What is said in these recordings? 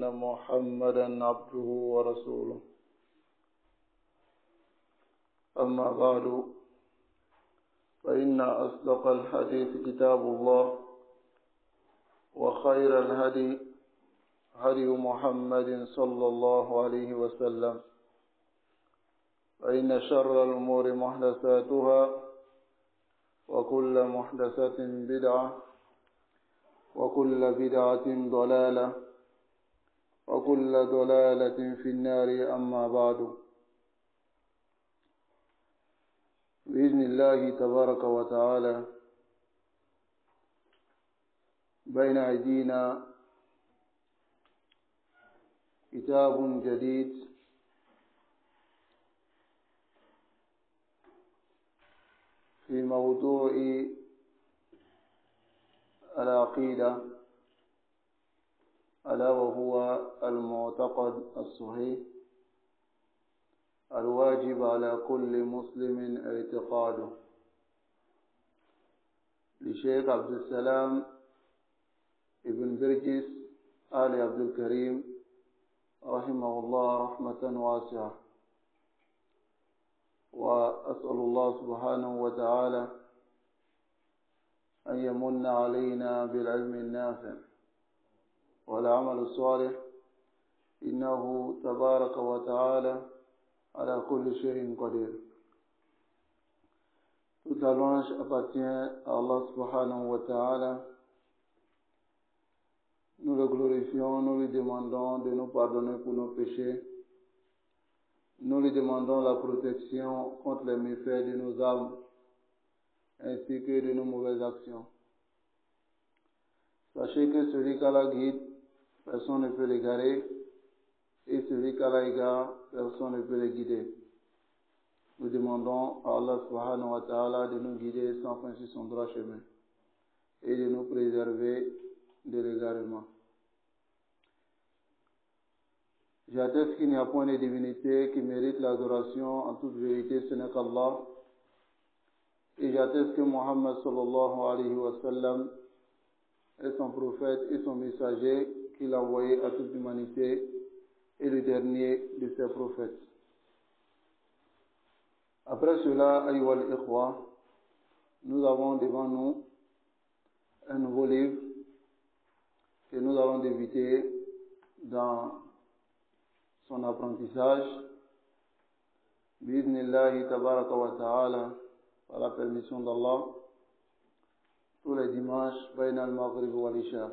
أن محمدا عبده ورسوله. أما بعد، فإن أصدق الحديث كتاب الله، وخير الهدي هدي محمد صلى الله عليه وسلم، فإن شر الأمور محدثاتها، وكل محدثة بدعة، وكل بدعة ضلالة، وكل ضلالة في النار. أما بعد، بإذن الله تبارك وتعالى بين أيدينا كتاب جديد في موضوع العقيدة، ألا وهو المعتقد الصحيح الواجب على كل مسلم اعتقاده، لشيخ عبد السلام ابن برجس آل عبد الكريم رحمه الله رحمة واسعة. وأسأل الله سبحانه وتعالى أن يمن علينا بالعلم النافع والعمل الصالح، إنه تبارك وتعالى على كل شيء قدير. Toute la louange appartient à Allah subhanahu wa ta'ala. Nous le glorifions, nous lui demandons de nous pardonner pour nos péchés. Nous lui demandons la protection contre les méfaits de nos âmes ainsi que de nos mauvaises actions. Sachez que celui qu'Allah guide, personne ne peut l'égarer, et celui qu'Allah égare, personne ne peut le guider. Nous demandons à Allah subhanahu wa ta'ala de nous guider sans fin sur son droit chemin et de nous préserver de l'égarement. J'atteste qu'il n'y a point de divinité qui mérite l'adoration en toute vérité, ce n'est qu'Allah. Et j'atteste que Muhammad sallallahu alayhi wa sallam est son prophète et son messager qu'il a envoyé à toute l'humanité et le dernier de ses prophètes. Après cela, ayyuha al-ikhwa, nous avons devant nous un nouveau livre que nous allons débuter dans son apprentissage, bi'idhnillahi tabaraka wa ta'ala, par la permission d'Allah, tous les dimanches, bayna al-maghrib wa l'isha.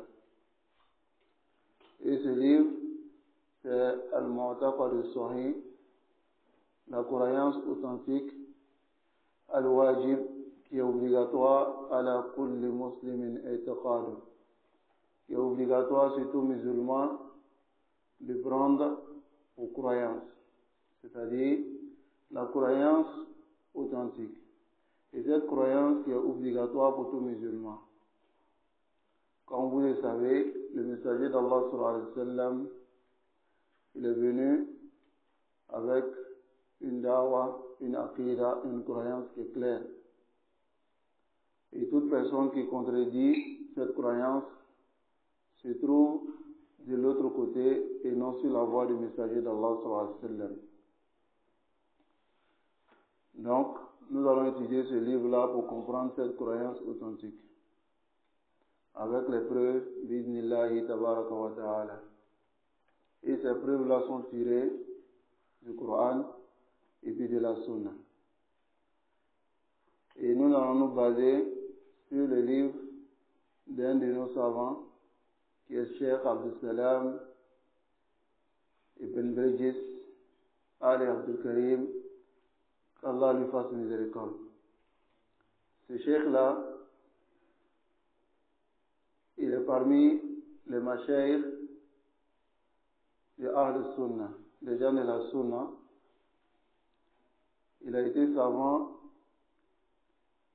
Et ce livre, c'est Al-Mu'taqad al-Sahih, la croyance authentique, Al-Wajib, qui est obligatoire à la kulli muslimin i'tiqad, qui est obligatoire sur tout musulman de prendre aux croyances, c'est-à-dire la croyance authentique. Et cette croyance qui est obligatoire pour tout musulman. Comme vous le savez, le messager d'Allah sallallahu alayhi wa sallam, il est venu avec une dawa, une aqida, une croyance qui est claire. Et toute personne qui contredit cette croyance se trouve de l'autre côté et non sur la voie du messager d'Allah sallallahu alayhi wa sallam. Donc, nous allons étudier ce livre-là pour comprendre cette croyance authentique, avec les preuves bi'idhnillahi tabaraka wa ta'ala. Et ces preuves-là sont tirées du Coran et puis de la Sunna. Et nous allons nous baser sur le livre d'un de nos savants, qui est Cheikh Abdul Salam Ibn Brejis Ali Abdul Karim, qu'Allah lui fasse miséricorde. Ce cheikh-là, il est parmi les mashayikh de Ahl Sunnah, des gens de la Sunna. Il a été savant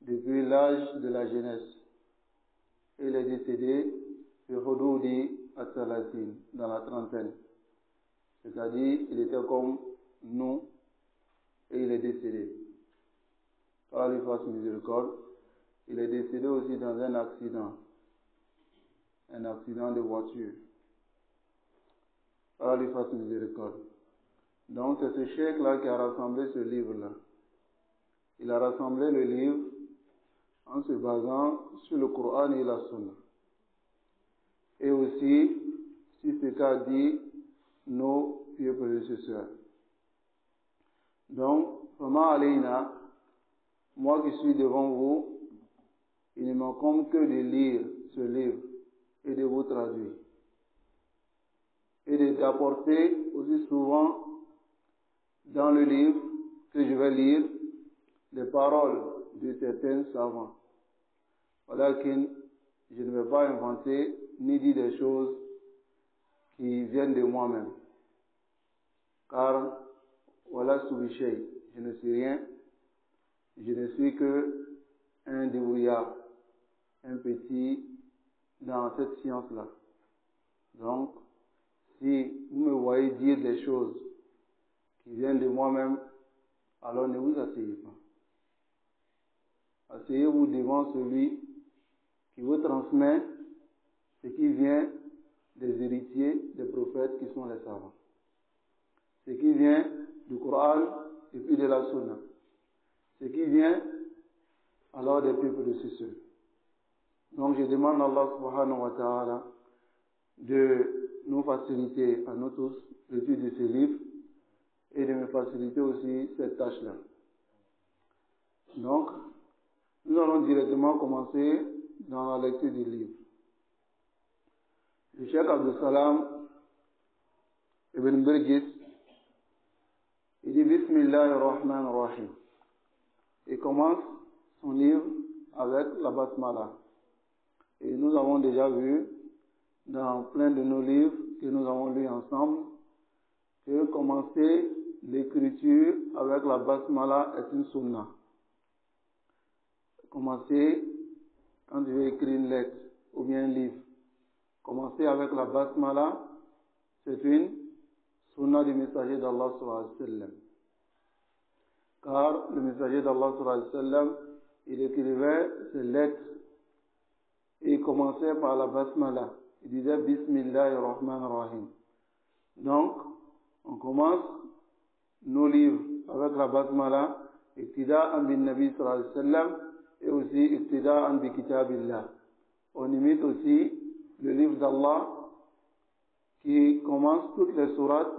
depuis l'âge de la jeunesse. Il est décédé de Hudoudi at-Talatin, dans la trentaine. C'est-à-dire, il était comme nous et il est décédé. Qu'Allah lui fasse miséricorde. Il est décédé aussi dans un accident de voiture. Khalifat Miséricorde. Donc c'est ce cheikh-là qui a rassemblé ce livre-là. Il a rassemblé le livre en se basant sur le Coran et la Sunna. Et aussi, sur ce qu'a dit nos pieux prédécesseurs. Donc, Fama Alayna, moi qui suis devant vous, il ne m'encombe que de lire ce livre et de vous traduire. Et d'apporter aussi souvent dans le livre que je vais lire les paroles de certains savants. Voilà que je ne vais pas inventer ni dire des choses qui viennent de moi-même. Car, voilà Soubichet, je ne suis rien, je ne suis que un débrouillard, un petit dans cette science-là. Donc, si vous me voyez dire des choses qui viennent de moi-même, alors ne vous asseyez pas. Asseyez-vous devant celui qui vous transmet ce qui vient des héritiers des prophètes qui sont les savants. Ce qui vient du Coran et puis de la Sunna. Ce qui vient alors des peuples de ceux. Donc je demande à Allah subhanahu wa ta'ala de nous faciliter à nous tous l'étude de ces livres et de me faciliter aussi cette tâche-là. Donc, nous allons directement commencer dans la lecture du livre. Le Cheikh Abdul Salam Ibn Birgis, il dit Bismillahirrahmanirrahim. Il commence son livre avec la Basmala. Et nous avons déjà vu dans plein de nos livres que nous avons lus ensemble que commencer l'écriture avec la Basmala est une sunna. Commencer, quand tu veux écrire une lettre ou bien un livre, commencer avec la Basmala, c'est une sunna du messager d'Allah sallallahu alayhi wa sallam. Car le messager d'Allah sallallahu alayhi wa sallam, il écrivait ses lettres et il commençait par la Basmala. Il disait Bismillahirrahmanirrahim. Donc, on commence nos livres avec la Basmala, Iqtida'an bin Nabi sallallahu alayhi wa sallam, et aussi Iqtida'an bi Kitabillah. On imite aussi le livre d'Allah qui commence toutes les sourates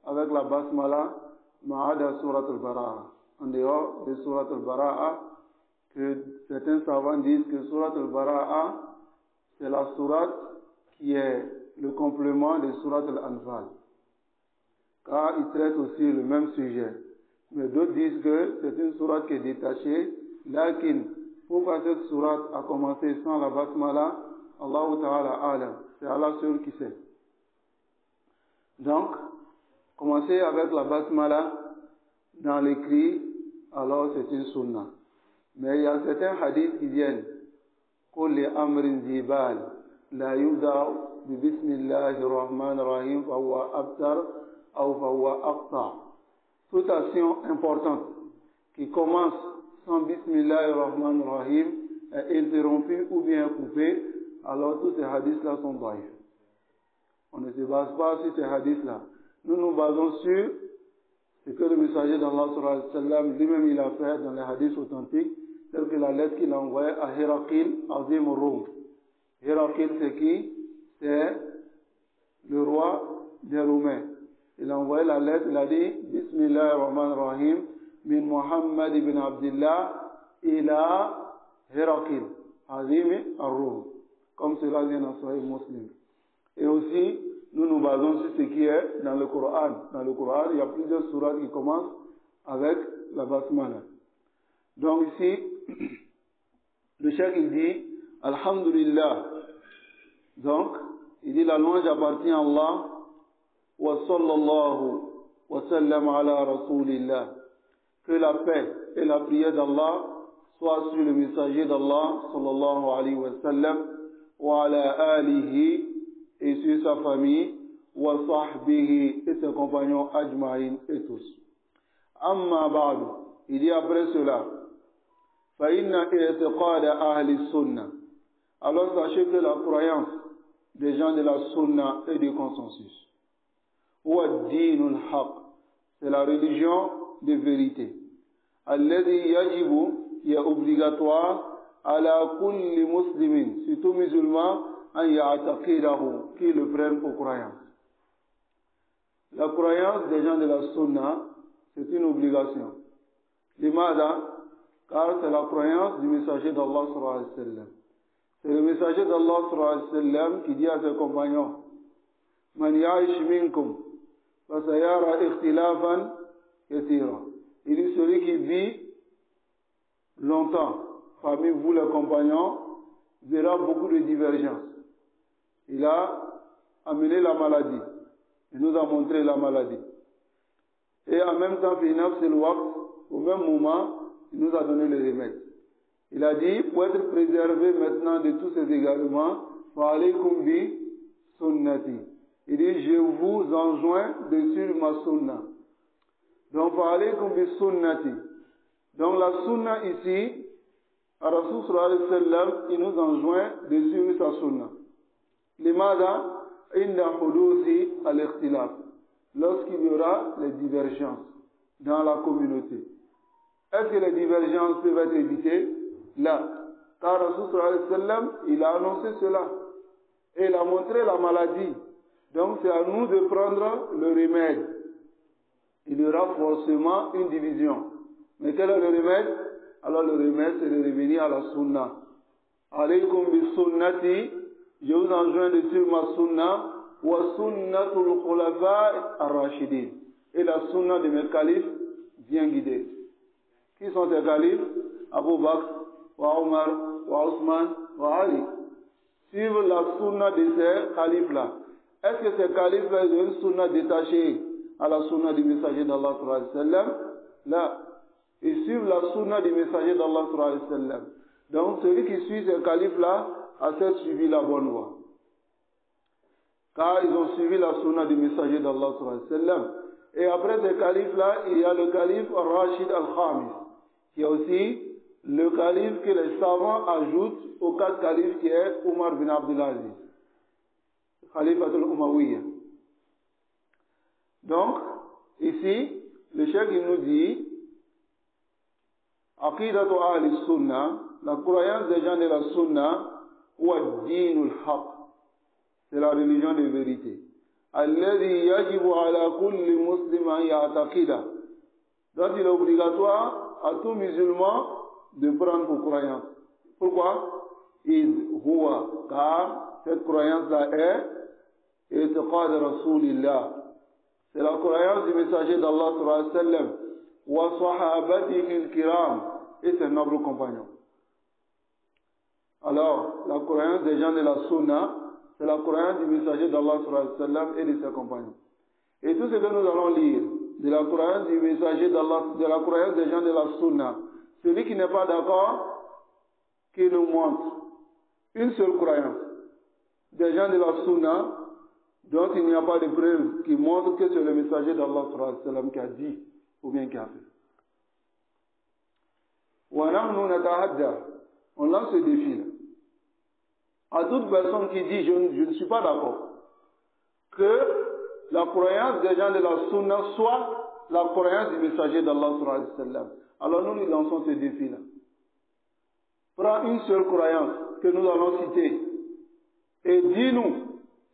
avec la Basmala, Ma'ada Surat al-Bara'a. En dehors de Surat al-Bara'a, que certains savants disent que Surat al-Bara'a, c'est la sourate qui est le complément de Surat al-Anfal. Car il traite aussi le même sujet. Mais d'autres disent que c'est une sourate qui est détachée. Lakin, pourquoi cette sourate a commencé sans la Basmala? Allah Ta'ala Alam. C'est Allah seul qui sait. Donc, commencer avec la Basmala dans l'écrit, alors c'est une sunna. Mais il y a certains hadiths qui viennent. Kulli amrin zibal, la yuda bi bismillahir rahmanir rahim, fa huwa abtar, ou fa huwa aqta. Toute action importante qui commence sans bismillahir rahmanir rahim est interrompue ou bien coupée, alors tous ces hadiths-là sont daïfs. On ne se base pas sur ces hadiths-là. Nous nous basons sur ce que le messager d'Allah sallallahu alayhi wa sallam lui-même il a fait dans les hadiths authentiques, tel que la lettre qu'il a envoyée à Héraqil, Azim al-Rum. Héraqil, c'est qui? C'est le roi des Roumains. Il a envoyé la lettre, il a dit Bismillahirrahmanirrahim, min Muhammad ibn Abdullah ila Héraqil, Azim al-Rum. Comme cela vient dans Sahih Muslim. Et aussi, nous nous basons sur ce qui est dans le Coran. Dans le Coran, il y a plusieurs sourates qui commencent avec la Basmala. Donc ici, le cheikh il dit Alhamdulillah. Donc, il dit la louange appartient à Allah. Wa sallallahu wa sallam ala rasulillah. Que la paix et la prière d'Allah soient sur le messager d'Allah sallallahu alayhi wa sallam wa ala alihi et sur sa famille wa sahbihi et ses compagnons ajma'in et tous. Amma ba'du. Il dit après cela فَإِنَّ إِعْتِقَادَ أَهْلِ السُّنَّةِ. Alors sachez que la croyance des gens de la sunna est du consensus. huwa ad-dinul haq. C'est la religion de vérité. Alladhi yajibu, qui est obligatoire, ala kulli muslimin, c'est tout musulman, an ya'taqidahu, qui le prennent pour croyance. La croyance des gens de la sunna, c'est une obligation. Limada, car c'est la croyance du messager d'Allah sallallahu alayhi wa sallam. C'est le messager d'Allah sallallahu alayhi wa sallam qui dit à ses compagnons, Man ya'ish minkum, fasayara ikhtilafan kathira. Il dit celui qui vit longtemps parmi vous les compagnons verra beaucoup de divergences. Il a amené la maladie. Il nous a montré la maladie. Et en même temps, au même moment, il nous a donné le remède. Il a dit, pour être préservé maintenant de tous ces égarements, fa'alaykum bi sunnati. Il dit, je vous enjoins de suivre ma sunna. Donc, fa'alaykum bi sunnati. Donc, la sunna ici, Rasul sallallahu alayhi wa sallam, il nous enjoint de suivre sa sunna. Limada, inda hudusi al-ikhtilaf. Lorsqu'il y aura les divergences dans la communauté. Est-ce que les divergences peuvent être évitées? Là. Car Rasul sallallahu alayhi wa sallam, il a annoncé cela. Et il a montré la maladie. Donc c'est à nous de prendre le remède. Il y aura forcément une division. Mais quel est le remède? Alors le remède, c'est de revenir à la sunna. Alaykum bi sunnati, je vous enjoins de suivre ma sunna, wa sunnatul khulafa ar-rashidin. Et la sunna de mes califes bien guidés. Qui sont ces califes? Abu Bakr, wa Omar, wa Ousmane, wa Ali. Suivre la sunna de ces califes-là. Est-ce que ces califes-là ont une sunna détachée à la sunna du messager d'Allah sallallahu alayhi wa sallam? Là. Ils suivent la sunna du messager d'Allah sallallahu alayhi wa sallam. Donc celui qui suit ces califes-là a certes suivi la bonne voie. Car ils ont suivi la sunna du messager d'Allah sallallahu alayhi wa sallam. Et après ces califes-là, il y a le calife Rashid al-Khamis, qui est aussi le calife que les savants ajoutent aux 4 califes qui est Omar bin Abdulaziz, Khalifatul Umayyah. Donc, ici, le cheikh il nous dit, Aqidatu ahli sunnah, la croyance des gens de la sunna, huwa ad-dinul haq, c'est la religion de vérité. Alladhi yajibu ala kulli muslim an ya'taqida. Donc il est obligatoire à tout musulman de prendre pour croyance. Pourquoi? Car cette croyance-là est itiqad rasulillah. C'est la croyance du messager d'Allah sallallahu alayhi wa sallam wa sahabatihi al-kiram et ses nobles compagnons. Alors, la croyance des gens de la sunna, c'est la croyance du messager d'Allah sallallahu alayhi wa sallam et de ses compagnons. Et tout ce que nous allons lire de la croyance du messager d'Allah, de la croyance des gens de la sunna, celui qui n'est pas d'accord, qui nous montre une seule croyance des gens de la sunna dont il n'y a pas de preuve qui montre que c'est le messager d'Allah sallallahu alayhi wa sallam qui a dit ou bien qui a fait. On lance ce défi là. À toute personne qui dit je ne suis pas d'accord que la croyance des gens de la sunna soit la croyance du messager d'Allah sallallahu alayhi wa sallam. Alors nous lui lançons ce défi là. Prends une seule croyance que nous allons citer et dis-nous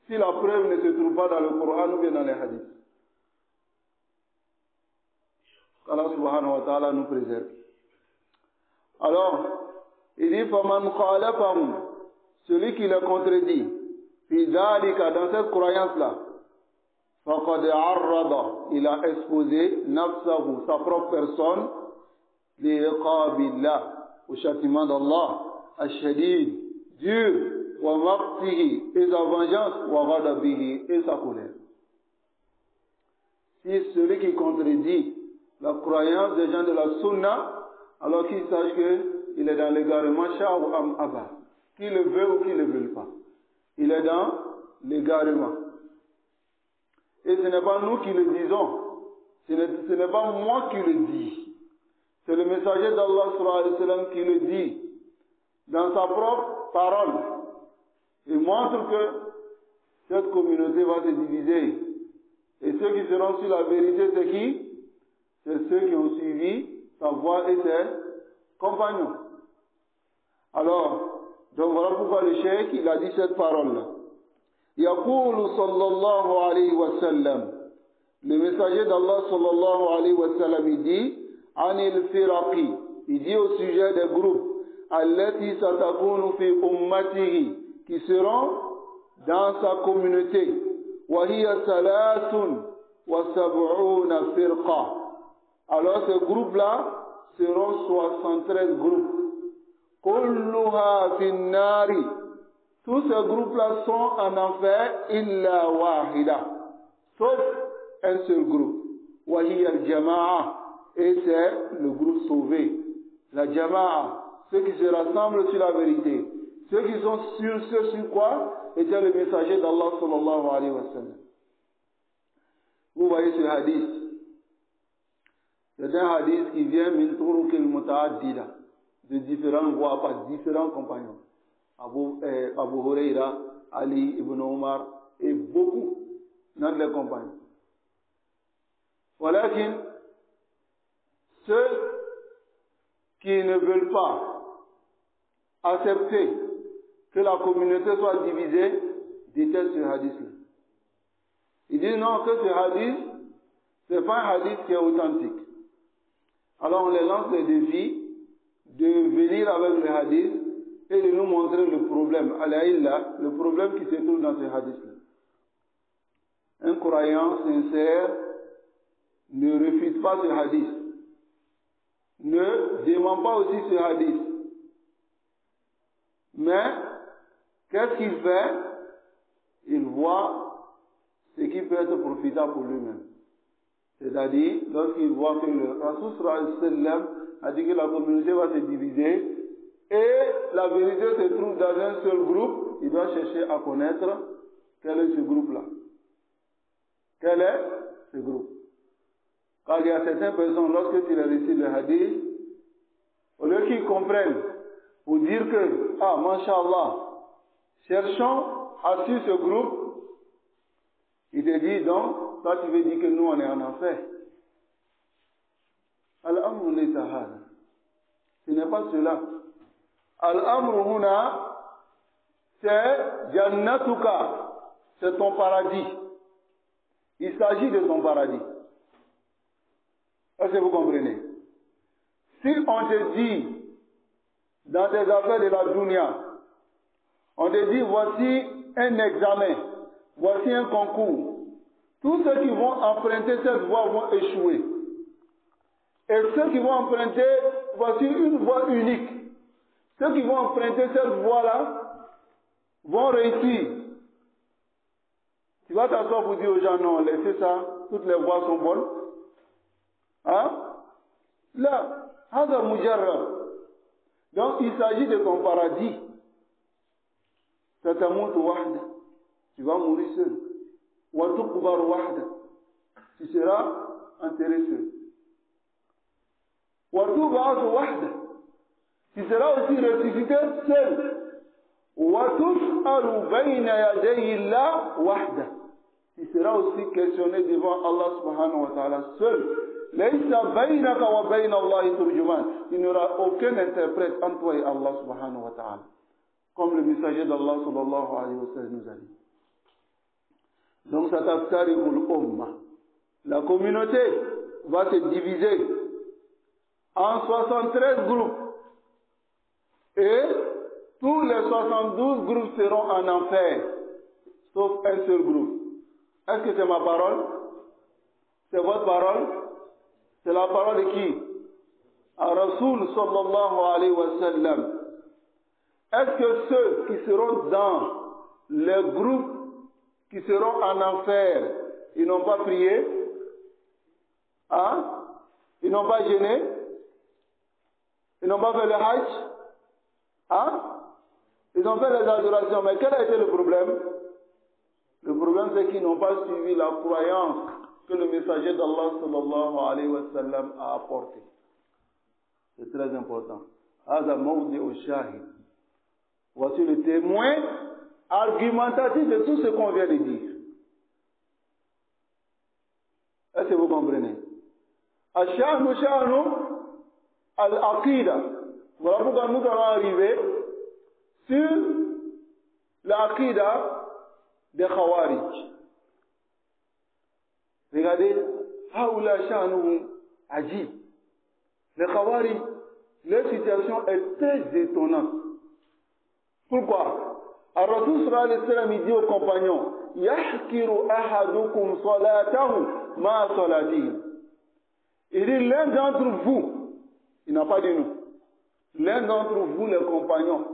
si la preuve ne se trouve pas dans le Coran ou bien dans les hadiths. Allah subhanahu wa ta'ala nous préserve. Alors, il dit فَمَنْ خَالَفَهُمْ, celui qui le contredit, فِي ذَلِكَ, dans cette croyance-là, فَقَدْ عَرَّضَ, il a exposé نَفْسَهُ, sa propre personne, لِعِقَابِ اللَّهِ, au châtiment d'Allah, الشَّدِيد, dur, وَمَقْتِهِ, et sa vengeance, وَغَضَبِهِ, et sa colère. Si celui qui contredit la croyance des gens de la sunna, alors qu'il sache qu'il est dans l'égarement, Shah ou Am Abba, qu'il le veut ou qu'il ne le veut pas. Il est dans l'égarement. Et ce n'est pas nous qui le disons, ce n'est pas moi qui le dis. C'est le messager d'Allah sallallahu alayhi wa sallam qui le dit dans sa propre parole. Il montre que cette communauté va se diviser Et ceux qui seront sur la vérité, c'est qui? C'est ceux qui ont suivi sa voie et ses compagnons. Alors, donc voilà pourquoi le cheikh, il a dit cette parole-là. Yaqulu sallallahu alayhi wa sallam. Le messager d'Allah sallallahu alayhi wa sallam, il dit, Anil firaqi. Il dit au sujet des groupes, allati satakunu fi ummatihi, qui seront dans sa communauté. Wa hiya salasun wa sab'una firqa. Alors ces groupes-là seront 73 groupes. Kulluha fin nari. Tous ces groupes-là sont en enfer, illa wahida. Sauf un seul groupe. Wa hiya al-jama'a. Et c'est le groupe sauvé. La jama'a. Ceux qui se rassemblent sur la vérité. Ceux qui sont sur quoi était le messager d'Allah sallallahu alayhi wa sallam. Vous voyez ce hadith. C'est un hadith qui vient min turuq al-muta'addida, de différentes voies par différents compagnons. Abu Huraira, Ali ibn Omar et beaucoup d'entre les compagnons. Voilà que ceux qui ne veulent pas accepter que la communauté soit divisée détestent ce hadith-là. Ils disent non, que ce hadith, ce n'est pas un hadith qui est authentique. Alors on les lance le défi de venir avec le hadith et de nous montrer le problème. Alayhillah, le problème qui se trouve dans ce hadith-là. Un croyant sincère ne refuse pas ce hadith. Ne demande pas aussi ce hadith. Mais, qu'est-ce qu'il fait? Il voit ce qui peut être profitable pour lui-même. C'est-à-dire, lorsqu'il voit que le Rasul sallallahu alayhi wa sallam a dit que la communauté va se diviser et la vérité se trouve dans un seul groupe, il doit chercher à connaître quel est ce groupe-là. Quel est ce groupe? Car il y a certaines personnes, lorsque tu leur récites le hadith, au lieu qu'ils comprennent, pour dire que, ah, mashallah, cherchons à suivre ce groupe, il te dit donc, toi tu veux dire que nous on est en enfer. Al-amru laysa hada. Ce n'est pas cela. Al-amru huna, c'est jannatuka, c'est ton paradis. Il s'agit de ton paradis. Est-ce que vous comprenez? Si on te dit, dans tes affaires de la dunya, on te dit voici un examen, voici un concours. Tous ceux qui vont emprunter cette voie vont échouer. Et ceux qui vont emprunter, voici une voie unique. Ceux qui vont emprunter cette voie-là vont réussir. Tu vas t'asseoir pour dire aux gens, non, laissez ça, toutes les voies sont bonnes. Hein? Là, hada mujarrab. Donc il s'agit de ton paradis. Tatamut wahda. Tu vas mourir seul. Wa tuqbar wahda. Tu seras enterré seul. Wa tub'ath wahda. Tu seras aussi ressuscité seul. Wa tus'alu bayna yaday Allah wahda. Tu seras aussi questionné devant Allah subhanahu wa ta'ala seul. Laysa baynaka wa bayna Allah turjuman. Il n'y aura aucun interprète entre toi et Allah subhanahu wa ta'ala. Comme le messager d'Allah sallallahu alayhi wa sallam nous a dit. Donc ça taftariqul umma. La communauté va se diviser en 73 groupes. Et tous les 72 groupes seront en enfer. Sauf un seul groupe. Est-ce que c'est ma parole? C'est votre parole? C'est la parole de qui? Ar-Rasul sallallahu alayhi wa sallam. Est-ce que ceux qui seront dans les groupes qui seront en enfer, ils n'ont pas prié? Hein? Ils n'ont pas jeûné? Ils n'ont pas fait le hajj? Hein? Ils ont fait les adorations, mais quel a été le problème? Le problème c'est qu'ils n'ont pas suivi la croyance que le messager d'Allah sallallahu alayhi wa sallam a apporté. C'est très important. Hada mawdi al-shahid. Voici le témoin argumentatif de tout ce qu'on vient de dire. Est-ce que vous comprenez? Ash'anu sha'nu al-aqida. Voilà pourquoi nous allons arriver sur l'aqida des Khawarij. Regardez, haoula sha'nu ajib. Les Khawarij, leur situation est très étonnante. Pourquoi? Ar-Rasul sallallahu alayhi wa sallam, il dit aux compagnons, yahkiru ahadukum salatahu ma salatihi. Il dit, l'un d'entre vous, il n'a pas dit nous, l'un d'entre vous, les compagnons,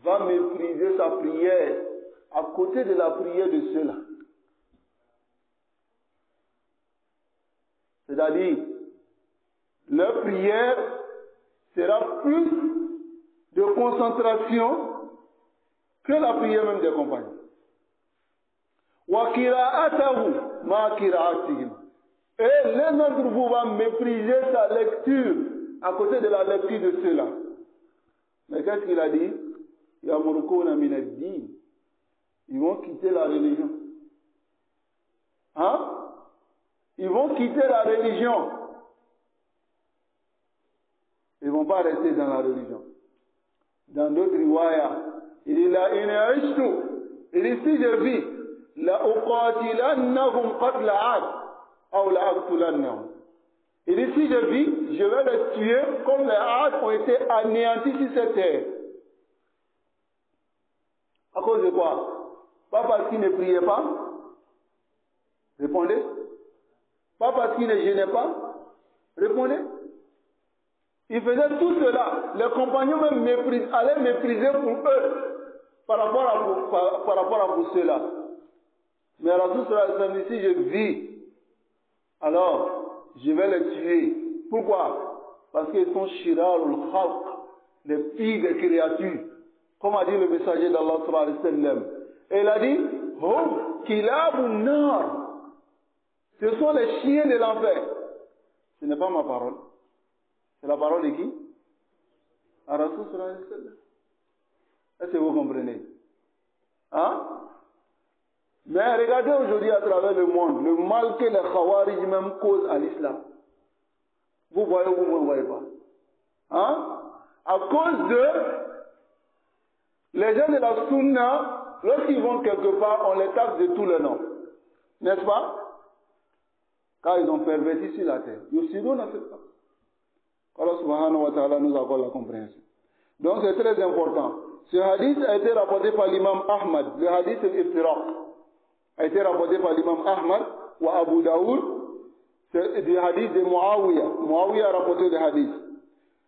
va mépriser sa prière à côté de la prière de ceux-là. C'est-à-dire, leur prière sera plus de concentration que la prière même des compagnons. Wa qira'atahu ma qira'atihim. Et l'un d'entre vous va mépriser sa lecture à côté de la lecture de ceux-là. Mais qu'est-ce qu'il a dit? Yamurukuna min ad-din. Ils vont quitter la religion. Hein? Ils vont quitter la religion. Ils ne vont pas rester dans la religion. Dans d'autres riwayas, il dit la ina'ishtu. Il dit si je vis, la uqatilannahum qatla 'ad aw la aqtulannahum. Il dit si je vis, je vais les tuer comme les 'ad ont été anéantis sur cette terre. À cause de quoi? Pas parce qu'ils ne priaient pas. Répondez. Pas parce qu'ils ne gênaient pas. Répondez. Ils faisaient tout cela. Les compagnons même allaient mépriser pour eux par rapport à pour ceux-là. Mais Rasul sallallahu alayhi wa sallam, si je vis, alors je vais les tuer. Pourquoi? Parce qu'ils sont shirarul khalq, les pires des créatures. Comme a dit le messager d'Allah sallallahu alayhi wa sallam. Et il a dit, hum kilabun nar. Ce sont les chiens de l'enfer. Ce n'est pas ma parole. C'est la parole de qui? Ar-Rasul sallallahu alayhi wa sallam. Est-ce que vous comprenez? Hein? Mais regardez aujourd'hui à travers le monde, le mal que les Khawarij même causent à l'islam. Vous voyez ou vous ne voyez pas? Hein? À cause de les gens de la Sunna, lorsqu'ils vont quelque part, on les taxe de tous les noms. N'est-ce pas? Car ils ont perverti sur la terre. Yossido n'a fait pas. Allah subhanahu wa ta'ala nous accorde la compréhension. Donc c'est très important. Ce hadith a été rapporté par l'imam Ahmad. Le hadith al-Iftiraq a été rapporté par l'imam Ahmad ou Abu Daoud. C'est du hadith de Muawiyah. Muawiyah a rapporté le hadith.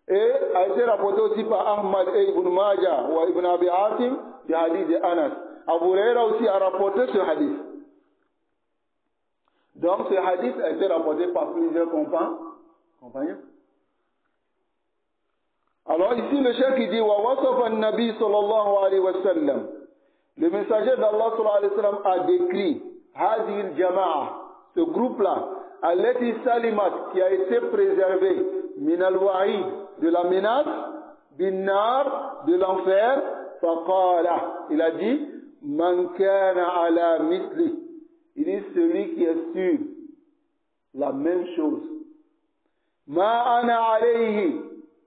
Et a été rapporté aussi par Ahmad et Ibn Majah ou Ibn Abi Atim, du hadith de Anas. Abu Huraira aussi a rapporté ce hadith. Donc ce hadith a été rapporté par plusieurs compagnons. Alors ici le cheikh dit wa wasafa an-nabi sallallahu alayhi wa sallam. Le messager d'Allah sallallahu alayhi wa sallam a décrit hadhihi al-jama'a, ce groupe-là, allati salimat, qui a été préservé min al-wa'id, de la menace, bin nar, de l'enfer, faqala, il a dit man kana ala misli. Il dit celui qui est sur la même chose. Ma ana alayhi,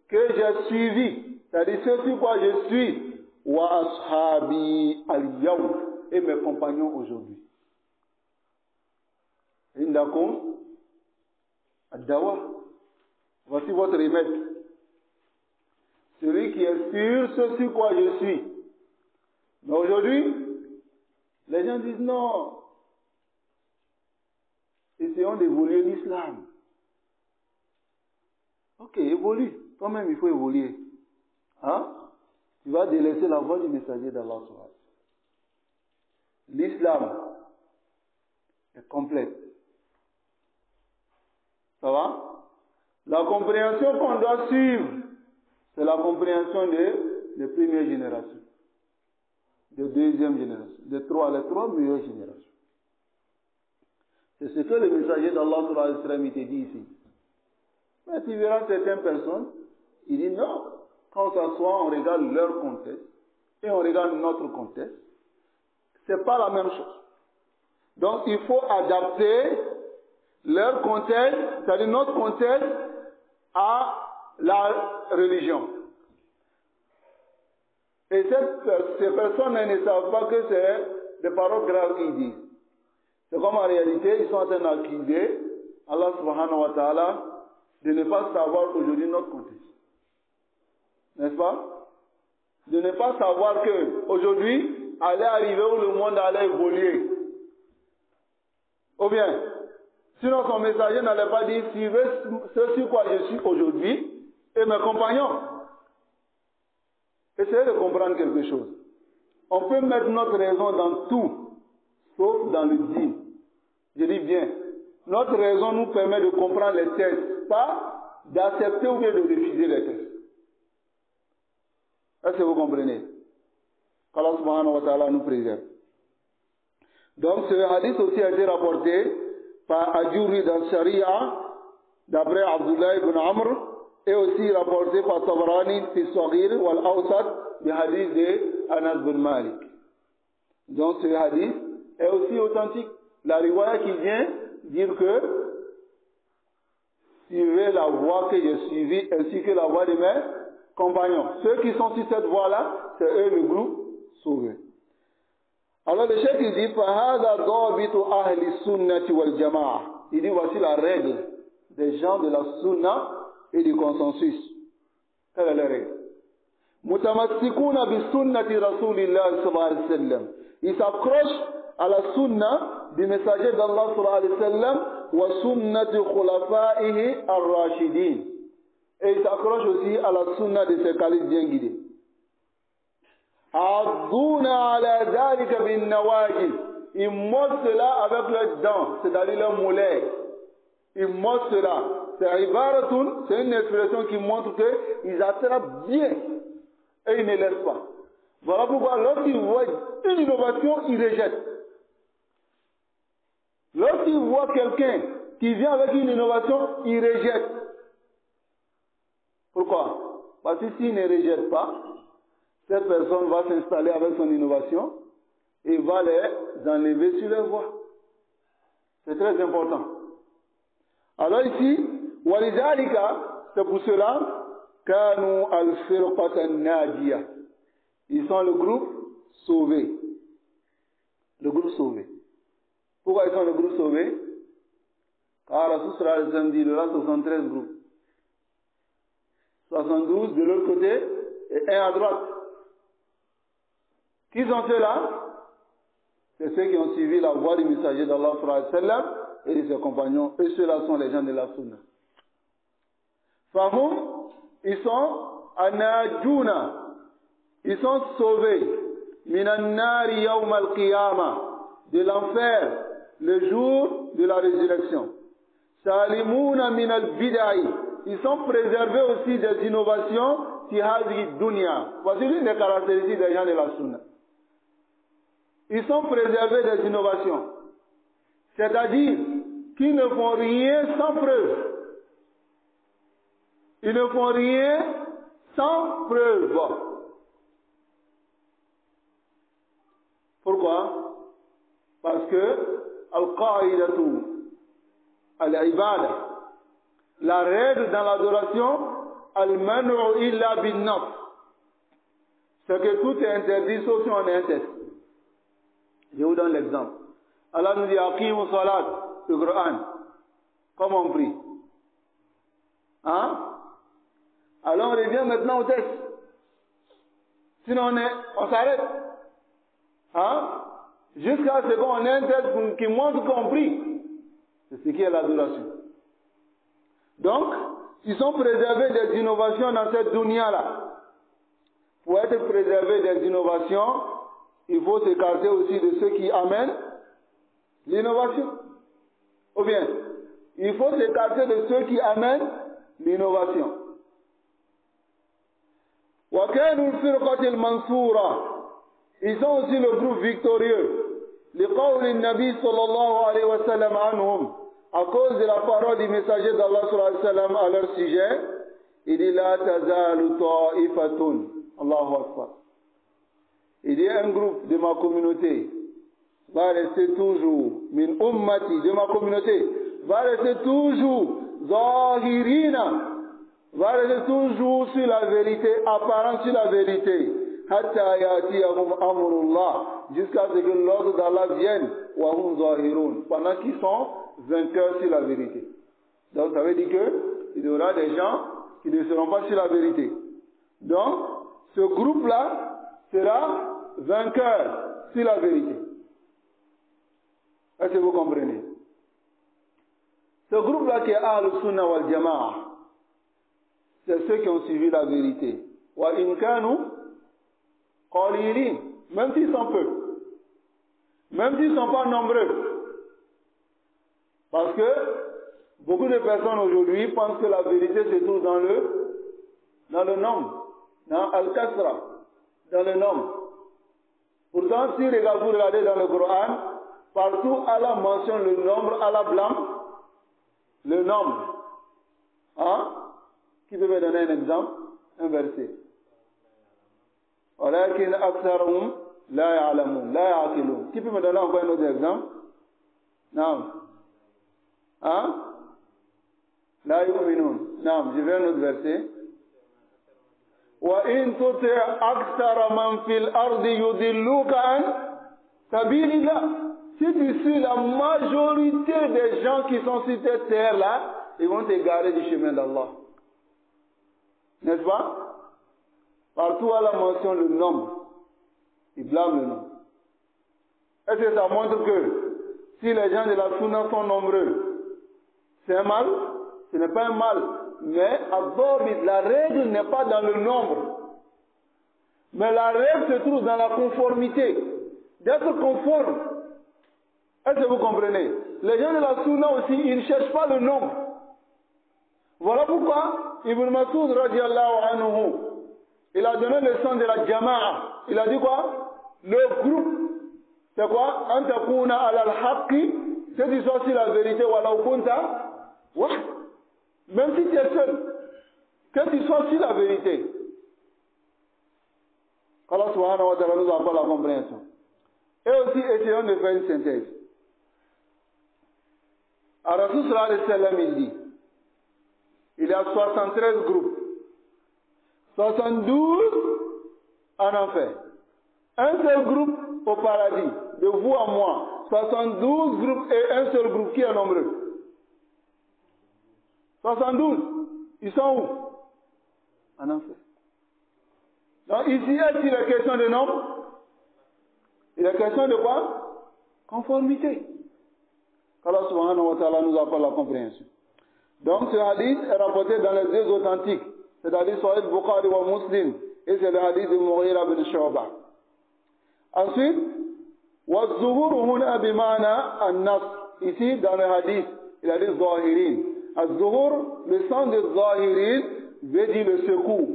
que j'ai suivi, c'est-à-dire ce sur quoi je suis, wa ashabi al-yawm, et mes compagnons aujourd'hui. Indakum ad-dawa. Voici votre remède. Celui qui est sur ce sur quoi je suis. Mais aujourd'hui, les gens disent non. Essayons d'évoluer l'islam. Ok, évolue. Toi-même, il faut évoluer. Hein? Tu vas délaisser la voie du messager d'Allah. L'islam est complète. Ça va? La compréhension qu'on doit suivre, c'est la compréhension de première génération, de deuxième génération, les trois meilleures générations. C'est ce que le messager d'Allah te dit ici. Mais tu verras certaines personnes, il dit non, quand on s'assoit, on regarde leur contexte et on regarde notre contexte. Ce n'est pas la même chose. Donc il faut adapter leur conteste, c'est-à-dire notre conteste à la religion. Et ces personnes ne savent pas que c'est des paroles graves qu'ils disent. C'est comme en réalité, ils sont en train d'accuser Allah subhanahu wa ta'ala de ne pas savoir aujourd'hui notre contexte. N'est-ce pas? De ne pas savoir qu'aujourd'hui, allait arriver où le monde allait évoluer. Ou bien, sinon son messager n'allait pas dire suivez ce sur quoi je suis aujourd'hui et mes compagnons. Essayez de comprendre quelque chose. On peut mettre notre raison dans tout, sauf dans le dîme. Je dis bien, notre raison nous permet de comprendre les textes, pas d'accepter ou bien de refuser les textes. Est-ce que vous comprenez? Qu'Allah subhanahu wa ta'ala nous préserve. Donc ce hadith aussi a été rapporté par Ajuri dans Sharia, d'après Abdullah ibn Amr, et aussi rapporté par Tabarani fi Saghir wal Awsat, le hadith de Anas bin Malik. Donc ce hadith est aussi authentique. La riwaya qui vient dire que suivez la voie que j'ai suivie ainsi que la voie de mes compagnons. Ceux qui sont sur cette voie-là, c'est eux le groupe sauvé. Alors le chef il dit فَهَذَا ضَابِطُ أَهْلِ السُّنَّةِ وَالْجَمَاعَةِ. Il dit voici la règle des gens de la sunna et du consensus. Quelle est la règle? مُتَمَسِّكُونَ بِسُنَّةِ رَسُولِ اللَّهِ صلى الله عليه وسلم. Ils s'accrochent à la sunna du messager d'Allah sallallahu alayhi wa sallam wa sunnati khulafaihi ar-rashidin. Et il s'accroche aussi à la sunna de ses califes bien guidés. Aduna ala dhalika bin nawajid. Ils mordent cela avec leurs dents, c'est-à-dire leurs mollets. Ils mordent cela. C'est ibaratun, c'est une expression qui montre qu'ils attrapent bien et ils ne laissent pas. Voilà pourquoi lorsqu'ils voient une innovation, ils rejettent. Lorsqu'ils voient quelqu'un qui vient avec une innovation, ils rejettent. Pourquoi? Parce que s'ils ne rejettent pas, cette personne va s'installer avec son innovation et va les enlever sur les voies. C'est très important. Alors ici, walidhalika, c'est pour cela, kanu al-firqat an-najiyah. Ils sont le groupe sauvé. Le groupe sauvé. Pourquoi ils sont le groupe sauvé? Car Rasul sallallahu alayhi wa sallam dit, il y aura 73 groupes. 72 de l'autre côté et un à droite. Qui sont ceux-là? C'est ceux qui ont suivi la voie du messager d'Allah sallallahu alayhi wa sallam et de ses compagnons. Et ceux-là sont les gens de la sunna. Fahum, ils sont anajuna. Ils sont sauvés. Minan nari yawm al-qiyamah. De l'enfer, le jour de la résurrection. Salimuna min al-bid'ah. Ils sont préservés aussi des innovations fi hadhihi dunya. Voici l'une des caractéristiques des gens de la sunna. Ils sont préservés des innovations. C'est-à-dire qu'ils ne font rien sans preuve. Ils ne font rien sans preuve. Pourquoi? Parce que al-qa'idatu al-ibada, la règle dans l'adoration, al-man'u illa bin-nafs, c'est que tout est interdit sauf si on est un test. Je vous donne l'exemple. Allah nous dit aqimu salat, le Coran, comme on prie. Hein? Alors on revient maintenant au test. Sinon on s'arrête. Hein? Jusqu'à ce qu'on ait un test qui montre qu'on prie. C'est ce qui est l'adoration. Donc, ils sont préservés des innovations dans cette dunya-là. Pour être préservé des innovations, il faut s'écarter aussi de ceux qui amènent l'innovation. Ou bien, il faut s'écarter de ceux qui amènent l'innovation. وَكَانُوا الْفِرْقَةِ الْمَنْصُورَةِ. Ils sont aussi le groupe victorieux. لِقَوْلِ النَّبِي صلى الله عليه وسلم عنهم. À cause de la parole du messager d'Allah sallallahu alayhi wa sallam à leur sujet, il dit la tazalu ta'ifatun. Allahu Akbar. Il dit un groupe de ma communauté va rester toujours min ummati, de ma communauté, va rester toujours zahirina, va rester toujours sur la vérité, apparent sur la vérité. Hatta yatiyahum amrullah, jusqu'à ce que l'ordre d'Allah vienne, wa hum zahirun, pendant qu'ils sont vainqueurs sur la vérité. Donc ça veut dire qu'il y aura des gens qui ne seront pas sur la vérité. Donc, ce groupe-là sera vainqueur sur la vérité. Est-ce que vous comprenez? Ce groupe-là qui est Ahl-Sunnah wal Jama'a, c'est ceux qui ont suivi la vérité. Wa in kanu qalilin, même s'ils sont peu, même s'ils ne sont pas nombreux. Parce que beaucoup de personnes aujourd'hui pensent que la vérité se trouve dans le nombre, dans Al-Kasra, dans le nombre. Pourtant, si vous regardez dans le Coran, partout Allah mentionne le nombre, Allah blâme le nombre. Hein? Qui peut me donner un exemple? Un verset. وَلَكِنْ أَكْثَرُهُمْ لَا يَعْلَمُونَ لَا يَعْقِلُونَ. Qui peut me donner encore un autre exemple? Non. Hein? لَا يُؤْمِنُونَ. Non, je veux un autre verset. وَإِن تُطِعْ أَكْثَرَ مَنْ فِي الْأَرْضِ يُضِلُّوكَ عَنْ سَبِيلِ اللَّهِ. Si tu suis la majorité des gens qui sont sur cette terre-là, ils vont t'égarer du chemin d'Allah. N'est-ce pas? Partout Allah mentionne le nombre. Il blâme le nombre. Est-ce que ça montre que si les gens de la Sunna sont nombreux, c'est un mal? Ce n'est pas un mal. Mais la règle n'est pas dans le nombre. Mais la règle se trouve dans la conformité. D'être conforme. Est-ce que vous comprenez? Les gens de la Sunna aussi, ils ne cherchent pas le nombre. Voilà pourquoi Ibn Mas'ud radiallahu anhu, il a donné le sens de la jama'a. Il a dit quoi? Le groupe. C'est quoi? Antakuna ala al-haqqi, c'est du sens sur la vérité, wala ukunta. Même si tu es seul, que tu sois sur la vérité. Allah subhanahu wa ta'ala nous apporte la compréhension. Et aussi, essayons de faire une synthèse. Ar-Rasul sallallahu alayhi wa sallam, il dit, il y a 73 groupes, 72 en enfer, un seul groupe au paradis, de vous à moi, 72 groupes et un seul groupe, qui est nombreux? 72, ils sont où? En enfer. Donc ici, est-ce qu'il est question de nombre? Il est question de quoi? Conformité. Allah subhanahu wa ta'ala nous apporte la compréhension. Donc ce hadith est rapporté dans les deux authentiques, c'est-à-dire Sahih Bukhari wa Muslim, et c'est le hadith de Mughira bin Shu'bah. Ensuite, وَالظُّهُورُ هُنَا بِمَعْنَى النَّصْرِ. Ici, dans le hadith, il a dit Zahirin. Az-Zuhur, le sens de Zahirin, veut dire le secours.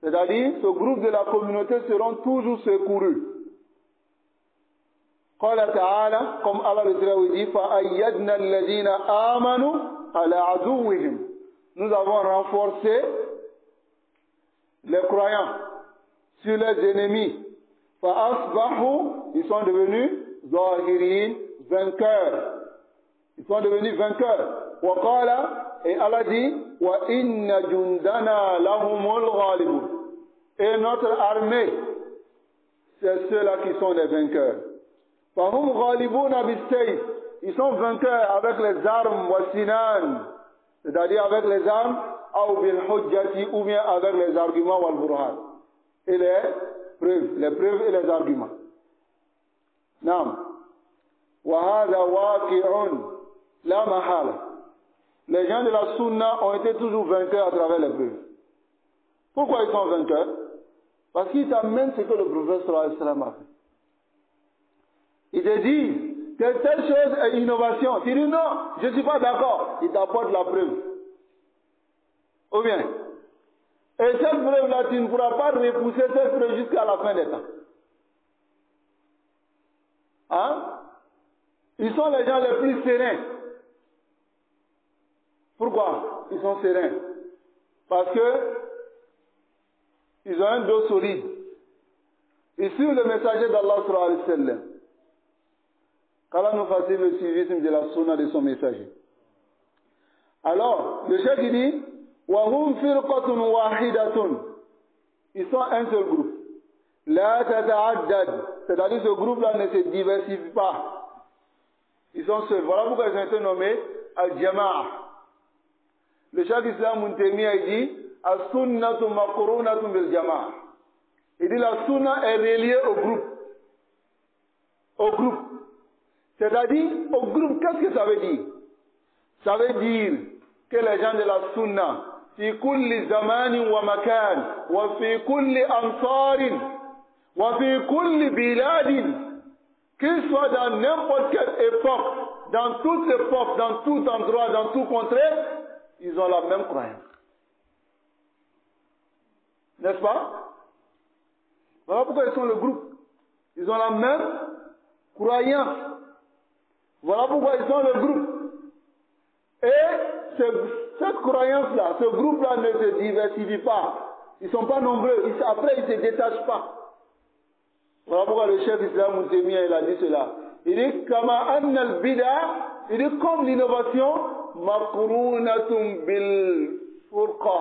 C'est-à-dire, ce groupe de la communauté seront toujours secourus. قال تعالى, comme Allah le Très dit, فَأَيَّدْنَا الَّذِينَ آمَنُوا عَلَى عَدُوِّهِمْ. Nous avons renforcé les croyants sur les ennemis. فَأَصْبَحُوا, ils sont devenus ظَاهِرِينَ, vainqueurs. Ils sont devenus vainqueurs. وَقَالَ, et Allah dit, وَإِنَّ جُنْدَنَا لَهُمُ الْغَالِبُونَ. Et notre armée, c'est ceux-là qui sont les vainqueurs. فَهُمْ غَالِبُونَ بِالسَّيْفِ. Ils sont vainqueurs avec les armes wasinan, c'est-à-dire avec les armes, ou bil hujjati, ou bien avec les arguments wal burhan. Et les preuves et les arguments. Naam. Wa hadha waqi'un la mahala. Les gens de la sunna ont été toujours vainqueurs à travers les preuves. Pourquoi ils sont vainqueurs? Parce qu'ils t'amènent ce que le prophète sallallahu alayhi wa sallam a fait. Ils te disent que telle chose est innovation. Tu dis non, je ne suis pas d'accord. Ils t'apportent la preuve. Ou bien, et cette preuve-là, tu ne pourras pas repousser cette preuve jusqu'à la fin des temps. Hein? Ils sont les gens les plus sereins. Pourquoi ils sont sereins? Parce que ils ont un dos solide. Ils suivent le messager d'Allah sallallahu alayhi wa sallam. Qu'Allah nous facilite le suivisme de la sunna de son messager. Alors, le chef il dit, وَهُمْ فِرْقَةٌ وَاحِدَةٌ. Ils sont un seul groupe. La tata'addad. C'est-à-dire ce groupe-là ne se diversifie pas. Ils sont seuls. Voilà pourquoi ils ont été nommés Al-Jama'a. Le chef d'Islam Ibn Taymiyyah dit, As-sunnatu maqrunatun bil-jama'a. Il dit la sunna est reliée au groupe. Au groupe. C'est-à-dire, au groupe, qu'est-ce que ça veut dire? Ça veut dire que les gens de la sunna, في كل زمان ومكان وفي كل أمصار وفي كل بلاد, qu'ils soient dans n'importe quelle époque, dans toute époque, dans tout endroit, dans tout contrée, ils ont la même croyance. N'est-ce pas? Voilà pourquoi ils sont le groupe. Ils ont la même croyance. Voilà pourquoi ils sont le groupe. Et cette croyance-là, ce groupe-là ne se diversifie pas. Ils ne sont pas nombreux. Après, ils ne se détachent pas. Voilà pourquoi le chef Islam Ibn Taymiyyah, il a dit cela. Il dit, Kama anna al-bid'a, il dit, comme l'innovation, maqrunatum bil furqa.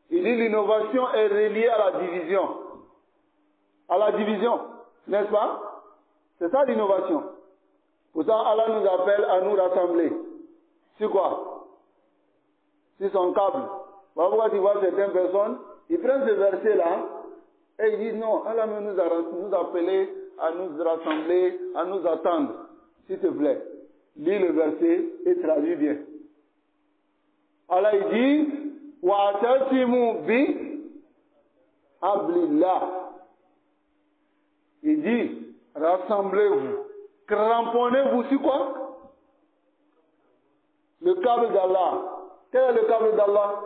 Il dit, l'innovation est reliée à la division. À la division. N'est-ce pas? C'est ça l'innovation. Pourtant, Allah nous appelle à nous rassembler. C'est quoi? C'est son câble. Voilà pourquoi tu vois certaines personnes, ils prennent ce verset-là et ils disent non, Allah nous appelait à nous rassembler, à nous attendre. S'il te plaît, lis le verset et traduis bien. Allah il dit wa'tasimu bi hablillah. Il dit rassemblez-vous, cramponnez-vous sur quoi? Le câble d'Allah. Quel est le câble d'Allah?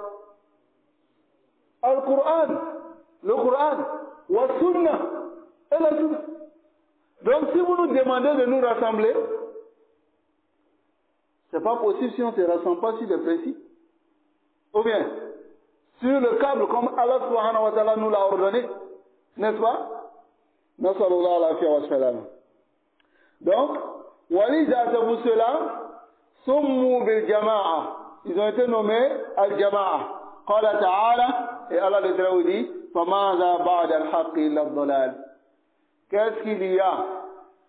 Al-Qur'an. Le Qur'an. Wa Sunnah. Et la Sunnah. Donc si vous nous demandez de nous rassembler, c'est pas possible si on ne se rassemble pas sur des principes. Ou bien, sur le câble comme Allah subhanahu wa ta'ala nous l'a ordonné. N'est-ce pas? Nasallallahu alayhi wa sallam. Donc, walidha c'est pour cela, Summu bil jama'a. Ils ont été nommés al-jama'a. Qala ta'ala, et Allah le Très dit, Famaza ba'da al-haqqi illa ad-dalal. Qu'est-ce qu'il y a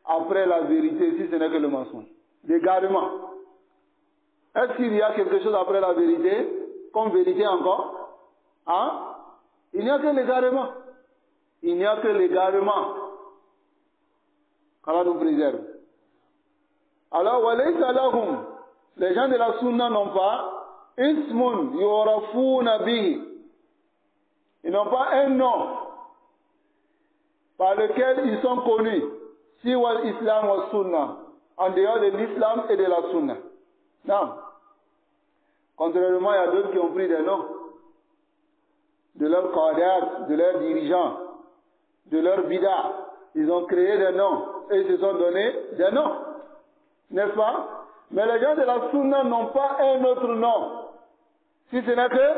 après la vérité si ce n'est que le mensonge? L'égarement. Est-ce qu'il y a quelque chose après la vérité, comme vérité encore? Hein? Il n'y a que l'égarement. Il n'y a que l'égarement. qu'Allah nous préserve. Alors, walaysa lahum, les gens de la sunna n'ont pas ismun yurafuna bihi. Ils n'ont pas un nom par lequel ils sont connus. Si wal islam wa sunna, en dehors de l'islam et de la sunna. Non. Contrairement, il y a d'autres qui ont pris des noms de leurs qadar, de leurs dirigeants, de leurs bidas. Ils ont créé des noms et ils se sont donné des noms. N'est-ce pas? Mais les gens de la sunna n'ont pas un autre nom. Si ce n'est que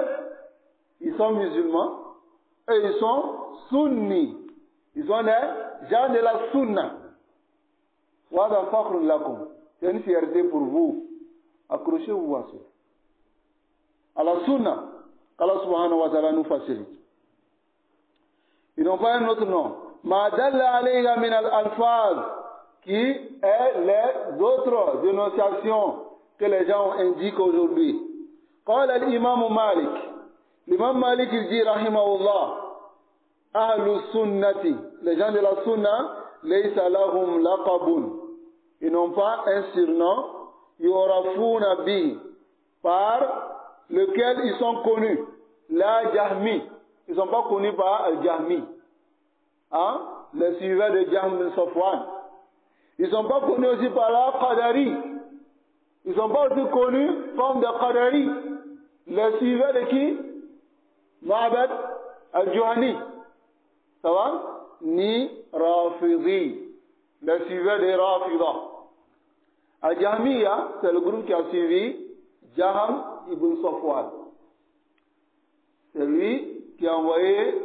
ils sont musulmans et ils sont sunnis. Ils sont des gens de la sunna. C'est une fierté pour vous. Accrochez-vous à ça. À la sunna, qu'Allah subhanahu wa ta'ala nous facilite. Ils n'ont pas un autre nom. Ma dalla alayha min al-alfaz, qui est les autres dénonciations que les gens indiquent aujourd'hui. Qala al-imam Malik. L'imam Malik il dit rahimahullah, ahlu sunnati, les gens de la sunna, laysa lahum laqabun. Ils n'ont pas un surnom, yurafuna bi, par lequel ils sont connus. La Jahmi. Ils ne sont pas connus par Al-Jahmi. Hein? Les suiveurs de Jahm bin Safwan. Ils ne sont pas connus aussi par la Qadari. Ils ne sont pas aussi connus comme des Qadari. Les suiveurs de qui? Ma'bad Al-Juhani. Ça va? Ni Rafidi. Les suiveurs des Rafida. Al-Jahmiya, c'est le groupe qui a suivi Jahm ibn Safwan. C'est lui qui a envoyé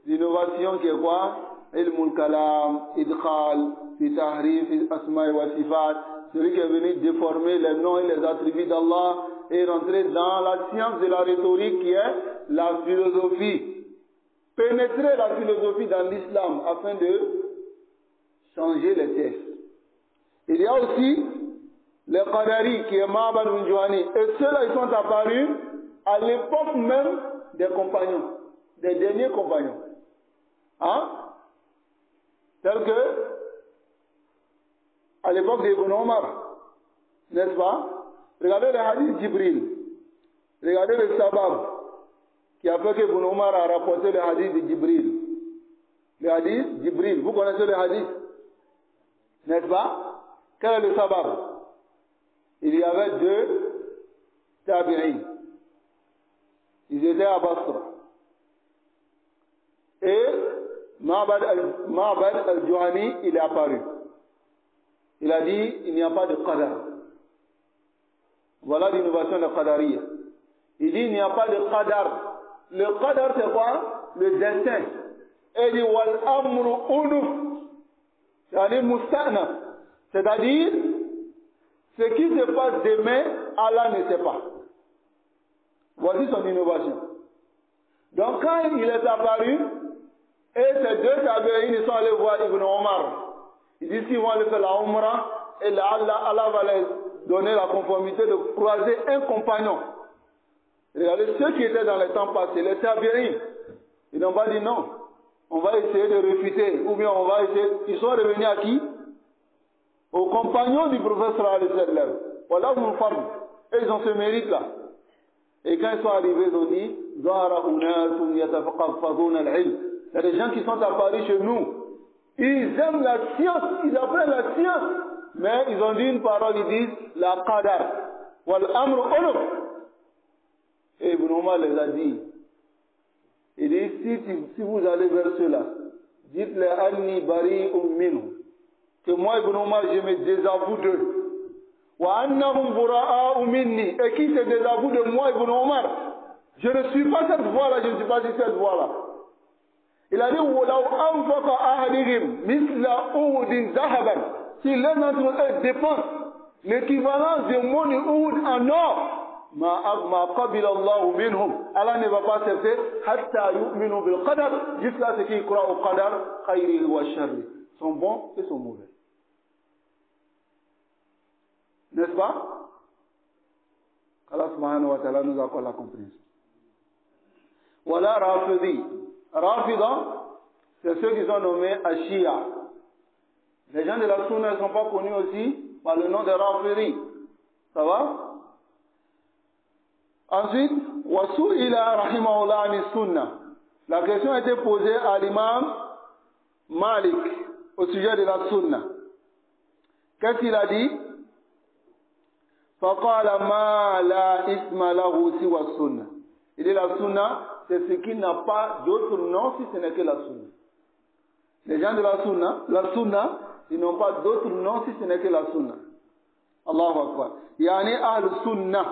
l'innovation qui est quoi? Ilmul Kalam, Idkhal, Fi Tahrif, Asma'i wa Sifat. Celui qui est venu déformer les noms et les attributs d'Allah et rentrer dans la science de la rhétorique qui est la philosophie. Pénétrer la philosophie dans l'islam afin de changer les textes. Il y a aussi les Qadari qui est Ma'bad bin Juhani. Et ceux-là, ils sont apparus à l'époque même des compagnons, des derniers compagnons. Hein? Tel que à l'époque d'Ibn Omar, n'est-ce pas? Regardez le hadith Jibril. Regardez le sabab qui a fait que Ibn Omar a rapporté le hadith de Jibril. Le hadith Jibril. Vous connaissez le hadith? N'est-ce pas? Quel est le sabab? Il y avait deux tabi'in. Ils étaient à Basra. Et Ma'bad al-Juhani, il est apparu. Il a dit, il n'y a pas de qadar. Voilà l'innovation de Qadariya. Il dit, il n'y a pas de qadar. Le qadar, c'est quoi? Le destin. Et il dit, wal amru unuf. C'est-à-dire musta'naf. C'est-à-dire, ce qui se passe demain, Allah ne sait pas. Voici son innovation. Donc quand il est apparu, et ces deux tabi'in, ils sont allés voir Ibn Omar. Ils disent qu'ils vont aller faire la Umrah, et là, Allah va leur donner la conformité de croiser un compagnon. Regardez ceux qui étaient dans les temps passés, les tabi'in, ils n'ont pas dit non. On va essayer de refuter, ou bien on va essayer. Ils sont revenus à qui? Aux compagnons du prophète sallallahu alayhi wa sallam. Voilà mon femme. Et ils ont ce mérite-là. Et quand ils sont arrivés, ils ont dit, il y a des gens qui sont apparus chez nous. Ils aiment la science, ils apprennent la science. Mais ils ont dit une parole, ils disent, la qadar. Wal amru unuf. Et Ibn Omar les a dit. Il dit, si vous allez vers ceux-là, dites-les anni bari'un minhum. Que moi, Ibn Omar, je me désavoue d'eux. Wa annahum bura'a'u minni. Et qui se désavoue de moi, Ibn Omar? Je ne suis pas cette voie-là, je ne suis pas cette voie-là. Il a dit, وَلَوْ أَنْفَقَ أَحَدِهِمْ مِثْلَ أُهُدٍ ذَهَبًا. Si l'un d'entre eux dépense l'équivalent de mon Uhud en or, مَا قَبِلَ اللَّهُ مِنْهُمْ. Allah ne va pas accepter حَتَّى يُؤْمِنُوا بِالْقَدَرِ. Jusqu'à ce qu'ils croient au qadar, خَيْرِهِ وَشَرِّهِ. Sont bons et sont mauvais. N'est-ce pas? Allah subhanahu wa ta'ala nous accorde la compréhension. Voilà Rafidi. Rafida, c'est ceux qui sont nommés Ashia. Les gens de la Sunna ne sont pas connus aussi par le nom de Rafidi. Ça va? Ensuite, Wasu'ila rahimahullah ani Sunna. La question a été posée à l'imam Malik au sujet de la Sunna. Qu'est-ce qu'il a dit? فَقَالَ مَا لَا إِسْمَ لَهُ سِوَى السُّنَّةِ. Il dit la Sunna, c'est ce qui n'a pas d'autre nom si ce n'est que la Sunna. Les gens de la Sunna, ils n'ont pas d'autre nom si ce n'est que la Sunna. Allahu Akbar. Yani Ahl Sunna,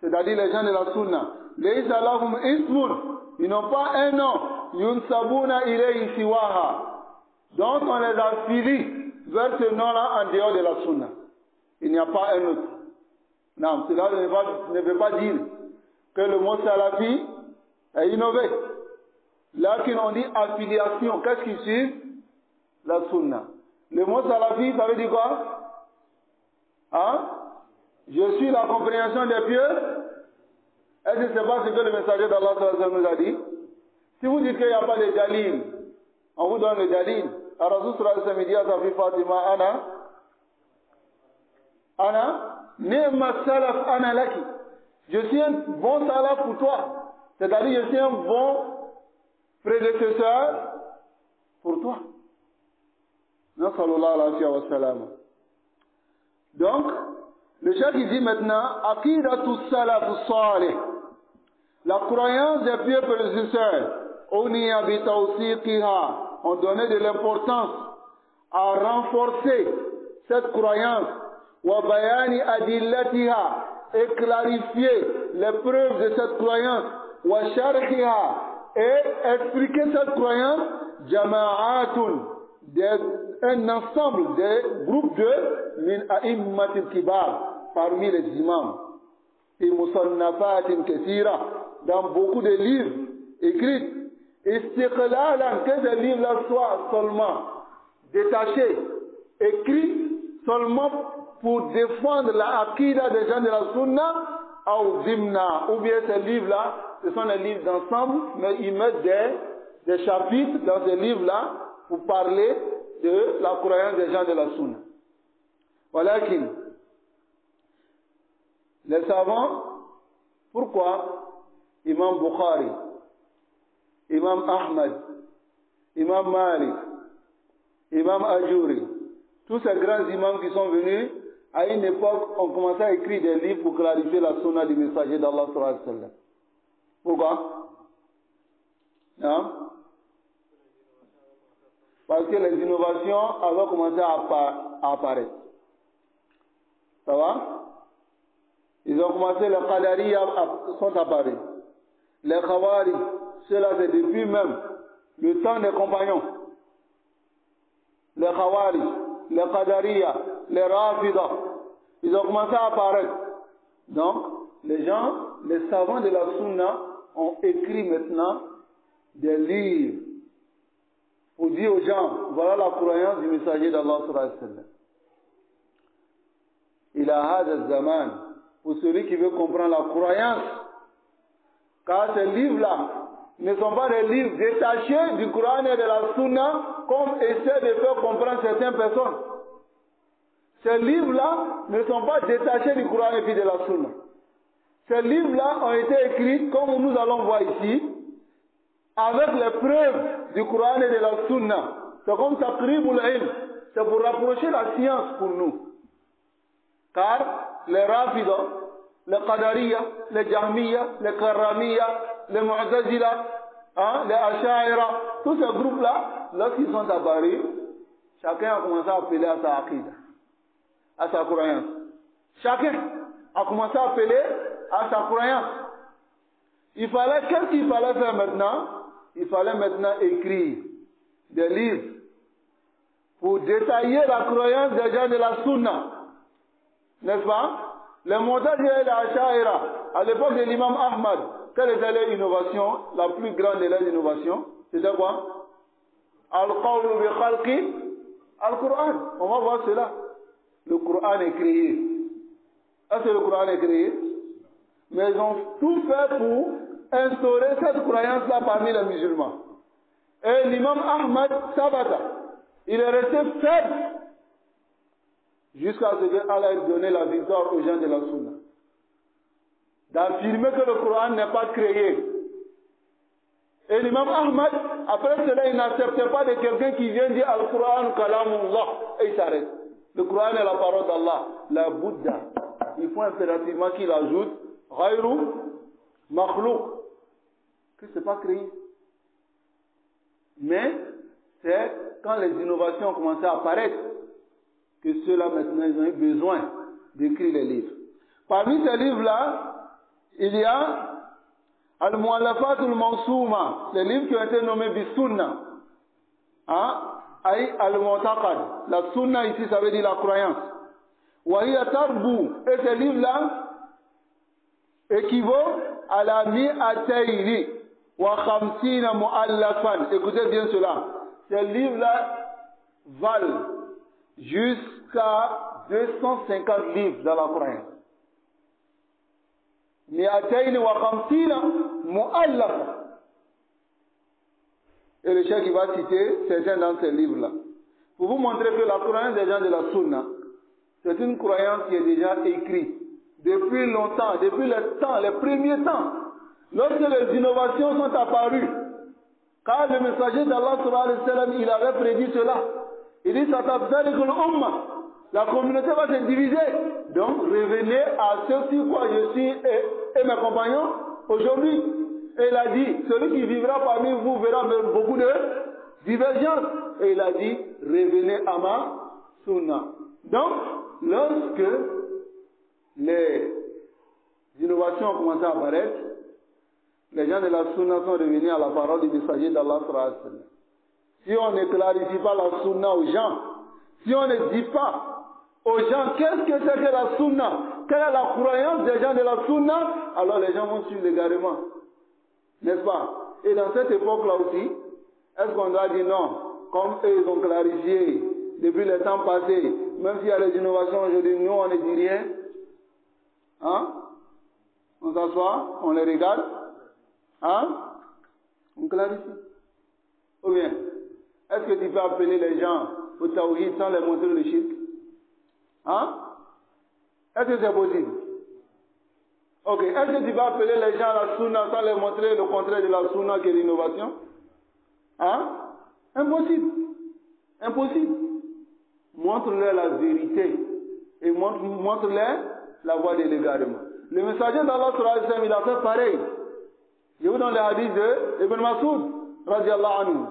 c'est-à-dire les gens de la Sunna. Laysa lahum ismun, ils n'ont pas un nom. Yunsabuna ilayhi siwaha. Donc on les affilie vers ce nom-là en dehors de la Sunna. Il n'y a pas un autre. Non, cela ne veut pas dire que le mot salafi est innové. Là qu'on dit affiliation, qu'est-ce qui suit? La sunna. Le mot salafi, ça veut dire quoi? Hein? Je suis la compréhension des pieux. Est-ce que c'est pas ce que le messager d'Allah nous a dit? Si vous dites qu'il n'y a pas de dalil, on vous donne le dalil. À Rasul sallallahu alayhi wa sallam dit à sa fille Fatima, Ana, Ni'ma salaf ana laki. Je suis un bon salaf pour toi. C'est-à-dire, je suis un bon prédécesseur pour toi. Donc, le chef il dit maintenant, Aqidatu salaf salih. La croyance des pieux prédécesseurs, Uniya bi tawsiqiha, ont donné de l'importance à renforcer cette croyance. Wa bayani adillatiha, et clarifier les preuves de cette croyance. Wa sharhiha, et expliquer cette croyance. Jama'atun, un ensemble de groupes de min a'immatil kibar, parmi les imams. في مصنفات كثيرة dans beaucoup de livres écrits استقلالا que ces livres-là soient seulement détachés, écrits seulement pour défendre la aqida des gens de la sunna ou dimna, ou bien ces livres-là, ce sont des livres d'ensemble, mais ils mettent des chapitres dans ces livres-là pour parler de la croyance des gens de la sunna. Walakin, les savants, pourquoi Imam Bukhari, Imam Ahmad, Imam Malik, Imam Ajuri, tous ces grands imams qui sont venus, à une époque, ont commencé à écrire des livres pour clarifier la sunna du messager d'Allah sallallahu alayhi wa sallam. Pourquoi? Non? Parce que les innovations avaient commencé à apparaître. Ça va? Ils ont commencé, les Qadariya sont apparus. Les Khawari, cela c'est depuis même le temps des compagnons. Les Khawari, les Qadariya, les Rafida, ils ont commencé à apparaître. Donc, les gens, les savants de la Sunna ont écrit maintenant des livres pour dire aux gens, voilà la croyance du messager d'Allah sallallahu alayhi wa sallam. Il a hada zaman, pour celui qui veut comprendre la croyance, car ces livres-là ne sont pas des livres détachés du Coran et de la Sunna, comme essaient de faire comprendre certaines personnes. Ces livres-là ne sont pas détachés du Coran et de la Sunna. Ces livres-là ont été écrits, comme nous allons voir ici, avec les preuves du Coran et de la Sunna. C'est comme Taqribul Ilm. C'est pour rapprocher la science pour nous. Car les Rafida, les Qadariya, les Jahmiya, les Karramiya, les Mu'tazila, les Asha'ira, tous ces groupes-là, lorsqu'ils sont apparus, chacun a commencé à appeler à sa aqida, à sa croyance. Chacun a commencé à appeler à sa croyance. Qu'est-ce qu'il fallait faire maintenant? Il fallait maintenant écrire des livres pour détailler la croyance des gens de la Sunna. N'est-ce pas? Les Mu'tazila et les Asha'ira, à l'époque de l'imam Ahmad, quelle était leur innovation, la plus grande de leurs innovations? C'était quoi? Al-Qawlu bi khalqi Al-Qur'an. On va voir cela. Le Qur'an est créé. Est-ce que le Qur'an est créé? Mais ils ont tout fait pour instaurer cette croyance-là parmi les musulmans. Et l'imam Ahmad Sabata, il est resté faible jusqu'à ce que Allah ait donné la victoire aux gens de la Sunna. D'affirmer que le Coran n'est pas créé. Et l'imam Ahmad, après cela, il n'acceptait pas de quelqu'un qui vient dire Al-Quran Kalamullah. Et il s'arrête. Le Coran est la parole d'Allah. La Bouddha. Il faut impérativement qu'il ajoute Ghayru Makhlouk. Que ce n'est pas créé. Mais c'est quand les innovations ont commencé à apparaître que ceux-là maintenant ils ont eu besoin d'écrire les livres. Parmi ces livres-là, il y a Al-Mu'allafat al-Mansouma, les livres qui ont été nommés Bis-Sunna. Al-Mu'taqad. La Sunna ici ça veut dire la croyance. Wahiya Tarbu. Et ces livres-là équivaut à la Mi'atayni wa Khamsina Mu'allafan. Écoutez bien cela. Ces livres-là valent jusqu'à 250 livres dans la croyance. Mi'atayni wa Khamsina Mu'allafan. Et le cheikh va citer certains dans ces livres-là. Pour vous montrer que la croyance des gens de la Sunna, c'est une croyance qui est déjà écrite depuis longtemps, depuis les premiers temps. Lorsque les innovations sont apparues, car le messager d'Allah sallallahu alayhi wa sallam, il avait prédit cela. Il dit, la communauté va se diviser. Donc, revenez à ce sur quoi je suis et mes compagnons aujourd'hui. Et il a dit, celui qui vivra parmi vous verra beaucoup de divergences. Et il a dit, revenez à ma sunna. Donc, lorsque les innovations ont commencé à apparaître, les gens de la sunna sont revenus à la parole du messager d'Allah sallallahu alayhi wa sallam. Si on ne clarifie pas la sunna aux gens, si on ne dit pas aux gens qu'est-ce que c'est que la sunna, quelle est la croyance des gens de la sunna, alors les gens vont suivre l'égarement. N'est-ce pas? Et dans cette époque-là aussi, est-ce qu'on doit dire non? Comme eux, ils ont clarifié depuis le temps passé, même s'il y a des innovations aujourd'hui, nous, on ne dit rien. Hein? On s'assoit, on les regarde. Hein? On clarifie. Ou bien, est-ce que tu peux appeler les gens au tawhid sans les montrer le shirk? Hein? Est-ce que c'est possible? Ok. Est-ce que tu peux appeler les gens à la sunna sans les montrer le contraire de la sunna qui est l'innovation? Hein? Impossible. Impossible. Montre-leur la vérité et montre-leur la voie de l'égarement. Le messager d'Allah, il a fait pareil. Je vous donne le hadith de Ibn Mas'ud, radiallahu anhu.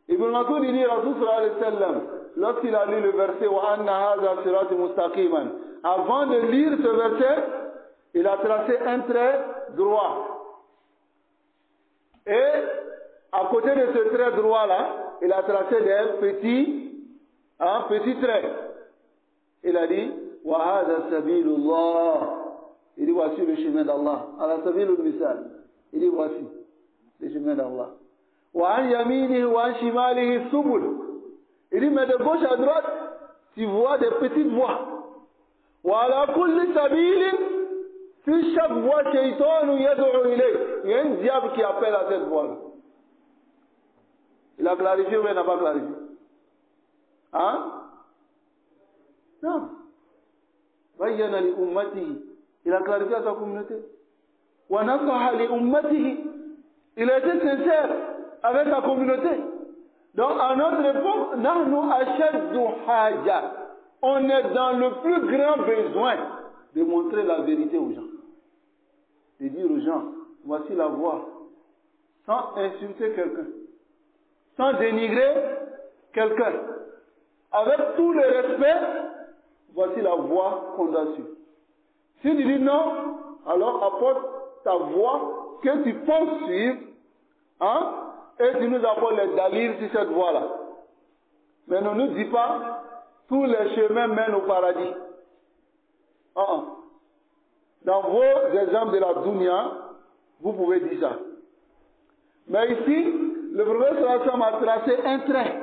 Ibn Mas'ud, il dit, Rasul sallallahu alayhi wa sallam, lorsqu'il a lu le verset, wa anna hadha sirati mustaqiman, avant de lire ce verset, il a tracé un trait droit. Et à côté de ce trait droit-là, il a tracé des petits traits. Il a dit, wa hadha sabilullah. Il dit, voici le chemin d'Allah. Ala sabilul misal. Il dit, voici le chemin d'Allah. Wa an yaminihi wa an shimalihi subul. Il dit, mais de gauche à droite, tu vois des petites voies. Wa ala kulli sabilin, sur chaque voie, shaytanu yad'u ilayh. Il y a un diable qui appelle à cette voie. Il a clarifié ou il n'a pas clarifié? Hein? Non. Bayyana li ummatihi. Il a clarifié à sa communauté. Wa nasaha li ummatihi. Il a été sincère avec sa communauté. Donc, à notre époque, nahnu ashaddu haja. On est dans le plus grand besoin de montrer la vérité aux gens. De dire aux gens, voici la voie. Sans insulter quelqu'un. Sans dénigrer quelqu'un. Avec tout le respect, voici la voie qu'on doit suivre. Si tu dis non, alors apporte ta voie que tu penses suivre, hein, et tu nous apportes les dalils sur cette voie-là. Mais ne nous dis pas, tous les chemins mènent au paradis. Dans vos exemples de la dunya, vous pouvez dire ça. Mais ici, le prophète sallallahu a tracé un trait.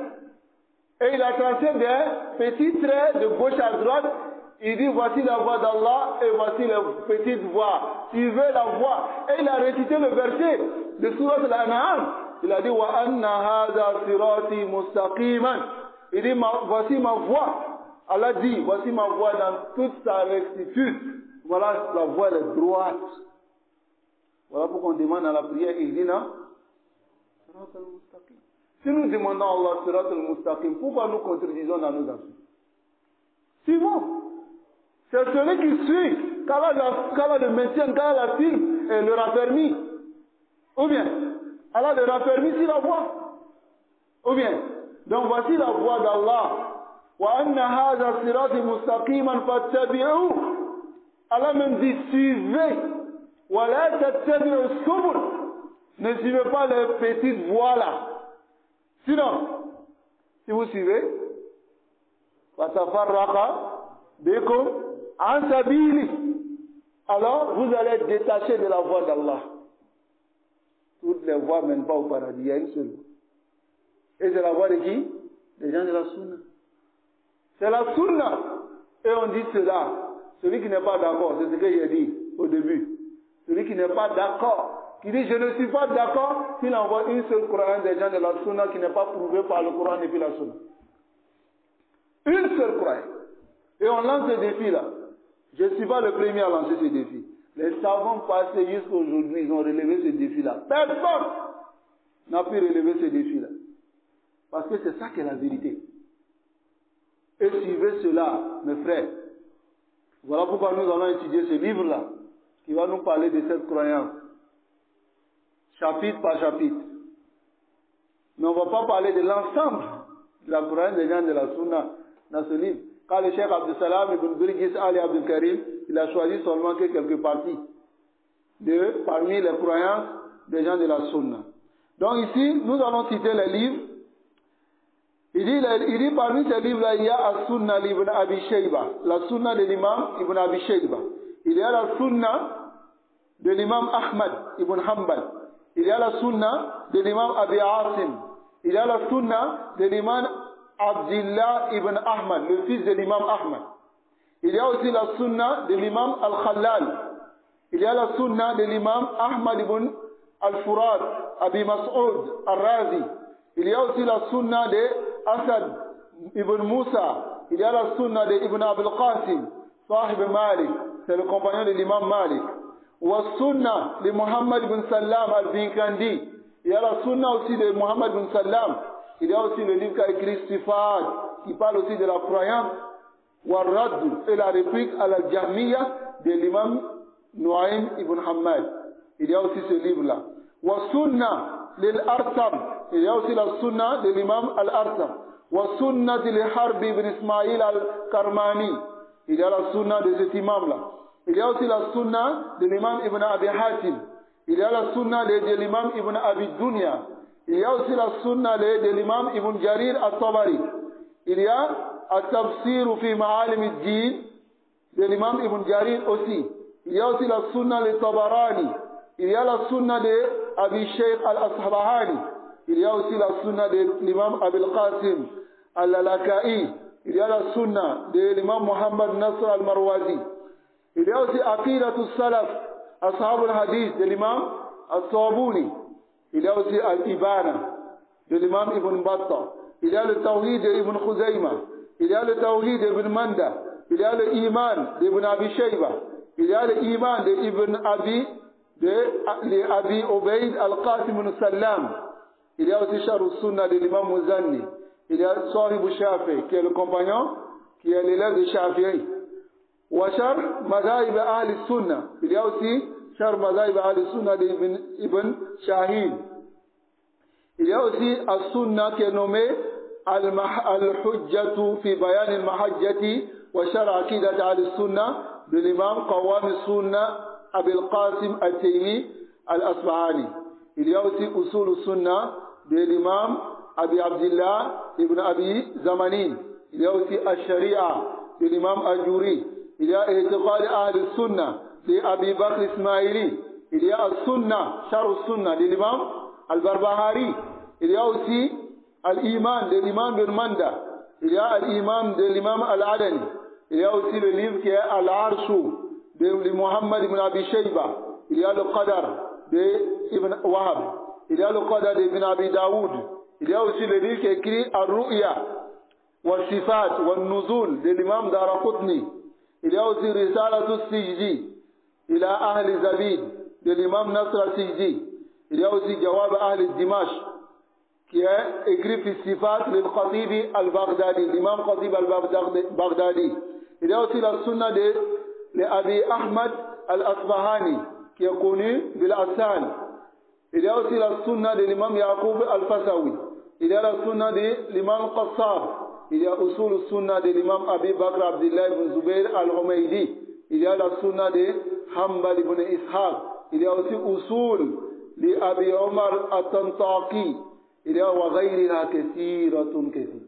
Et il a tracé des petits traits de gauche à droite. Il dit, voici la voie d'Allah et voici les petites voies. Tu veux la voie. Et il a récité le verset de Surat Al-An'am. Il a dit, wa anna hadha sirati mustaqiman. Il dit, voici ma voie. Allah dit, voici ma voie dans toute sa rectitude. Voilà la voie de droite. Voilà pourquoi on demande à la prière, il dit, non? Sirat al-mustaqim. Si nous demandons à Allah Sirat al-Mustaqim, pourquoi nous contredisons dans nos actions? Suivons. C'est celui qui suit, qu'Allah le maintient, qu'Allah l'affirme et le raffermit. Ou bien, Allah le raffermit sur la voie. Ou bien, donc voici la voie d'Allah. Wa anna hadha sirati mustaqiman fattabi'u. Allah même dit, suivez. Wa la tattabi'u subul. Ne suivez pas les petites voies là. Sinon, si vous suivez, alors vous allez être détaché de la voie d'Allah. Toutes les voies ne mènent pas au paradis, il y a une seule. Et c'est la voie de qui? Des gens de la sunna. C'est la sunna. Et on dit cela. Celui qui n'est pas d'accord, c'est ce que j'ai dit au début. Celui qui n'est pas d'accord, qui dit je ne suis pas d'accord, s'il envoie une seule croyance des gens de la sunna qui n'est pas prouvée par le Coran et puis la sunna. Une seule croyance. Et on lance ce défi là. Je ne suis pas le premier à lancer ce défi. Les savants passés jusqu'à aujourd'hui, ils ont relevé ce défi là. Personne n'a pu relever ce défi là. Parce que c'est ça qui est la vérité. Et suivez cela, mes frères. Voilà pourquoi nous allons étudier ce livre là, qui va nous parler de cette croyance. Chapitre par chapitre. Mais on ne va pas parler de l'ensemble de la croyance des gens de la sunna dans ce livre. Quand le Cheikh Abdel Salam ibn Birgis Ali Abdel Karim, il a choisi seulement que quelques parties parmi les croyances des gens de la sunna. Donc ici, nous allons citer les livres. Il dit parmi ces livres-là, il y a As-Sunna d'Ibn Abi Shayba, la Sunna de l'imam Ibn Abi Shayba. Il y a la Sunna de l'imam Ahmad Ibn Hanbal. Il y a la Sunna de l'imam Abi Asim. Il y a la Sunna de l'imam Abdullah Ibn Ahmad, le fils de l'imam Ahmad. Il y a aussi la Sunna de l'imam Al-Khallal. Il y a la Sunna de l'imam Ahmad Ibn Al-Furat, Abi Mas'ud Al-Razi. Il y a aussi la Sunna de Asad Ibn Musa. Il y a la Sunna de Ibn Abil Qasim, Sahib Malik, c'est le compagnon de l'imam Malik. Ou la Sunna de Muhammad Ibn Sallam Al-Binkandi. Il y a la Sunna aussi de Muhammad Ibn Sallam. Il y a aussi le livre qu'a écrit Sifat, qui parle aussi de la croyance. Warrad et la réplique à la Jahmiya de l'imam Nuaym Ibn Hammad. Il y a aussi ce livre-là. Wa Sunna lil Artam. Il y a aussi la Sunna de l'imam Al-Artam. Wa Sunna lil Harb Ibn Ismail Al-Karmani. Il y a la Sunna de cet imam-là. Il y a aussi la Sunna de l'imam Ibn Abi Hatim. Il y a la Sunna de l'imam Ibn Abi Dunya. Il y a aussi la Sunna de l'imam Ibn Jarir Al-Tabari. Il y a At-Tafsir fi Ma'alim al-Din de l'imam Ibn Jarir aussi. Il y a aussi la Sunna de Tabarani. Il y a la Sunna de Abi Shaykh Al-Asbahani. Il y a aussi la Sunna de l'imam Abil Qasim Al-Lalakai. Il y a la Sunna de l'imam Muhammad Nasr Al-Marwazi. Il y a aussi Aqidatul Salaf Ashab al-Hadith de l'imam Al-Sabuni. Il y a aussi Al-Ibana de l'imam Ibn Battah. Il y a le Tawhid d'Ibn Khuzayma. Il y a le Tawhid d'Ibn Manda. Il y a le Iman d'Ibn Abi Shayba. Il y a le Iman d'Ibn Abi, de Abi Ubaid Al-Qasim ibn Sallam. Il y a aussi Sharh al-Sunnah de l'imam Muzanni. Il y a Sahib al-Shafi, qui est le compagnon, qui est l'élève de Shafi'i. Wa Sharh Mazahib Ahl al-Sunnah. Il y a aussi Sharh Mazahib Ahl al-Sunnah d'Ibn Shahin. Il y a aussi As-Sunnah qui est nommé Al-Hujjatu fi Bayan al-Mahajjati wa Sharh Aqidat al-Sunnah de l'imam Qawam al-Sunnah Abil Qasim al-Taymi al-Asbahani. Il y a aussi Usul al-Sunnah de l'imam Abi Abdullah ibn Abi Zamani. Il y a aussi Al-Sharia de l'imam Al-Juri. Il y a I'tiqad al-Sunnah de Abi Bakr Ismaili. Il y a Al-Sunnah, Sharh al-Sunnah de l'imam Al-Barbahari. Il y a aussi Al-Iman de l'imam Ibn Manda. Il y a Al-Iman de l'imam Al-Adani. Il y a aussi le livre qui est Al-Arshu de Muhammad Ibn Abi Shayba. Il y a le Qadar de Ibn Wahab. Il y a le Qadar de Ibn Abi Daoud. Il y a aussi le livre qui est écrit Al-Ru'ya wa Sifat wa Nuzul de l'imam Daraqutni. Il y a aussi Risalatul Sijdi ila Ahli Zabid de l'imam Nasr al-Sijdi. Il y a aussi Jawab Ahli Dimash qui est écrit fi Sifat lil-Khatibi al-Baghdadi, l'imam Khatib al-Baghdadi. Il y a aussi la Sunna de Abi Ahmad al-Asbahani qui est connu bil-Assan. Il y a aussi la Sunna de l'imam Yaqub al-Fasawi. Il y a la Sunna de l'imam Qassab. Il y a Usul al-Sunna de l'imam Abi Bakr Abdullah ibn Zubair al-Humaydi. Il y a la Sunna de Hanbal ibn Ishaq. Il y a aussi Usul li Abi Omar al-Tantaqi. Il y a wa ghayriha kathiratun kathir.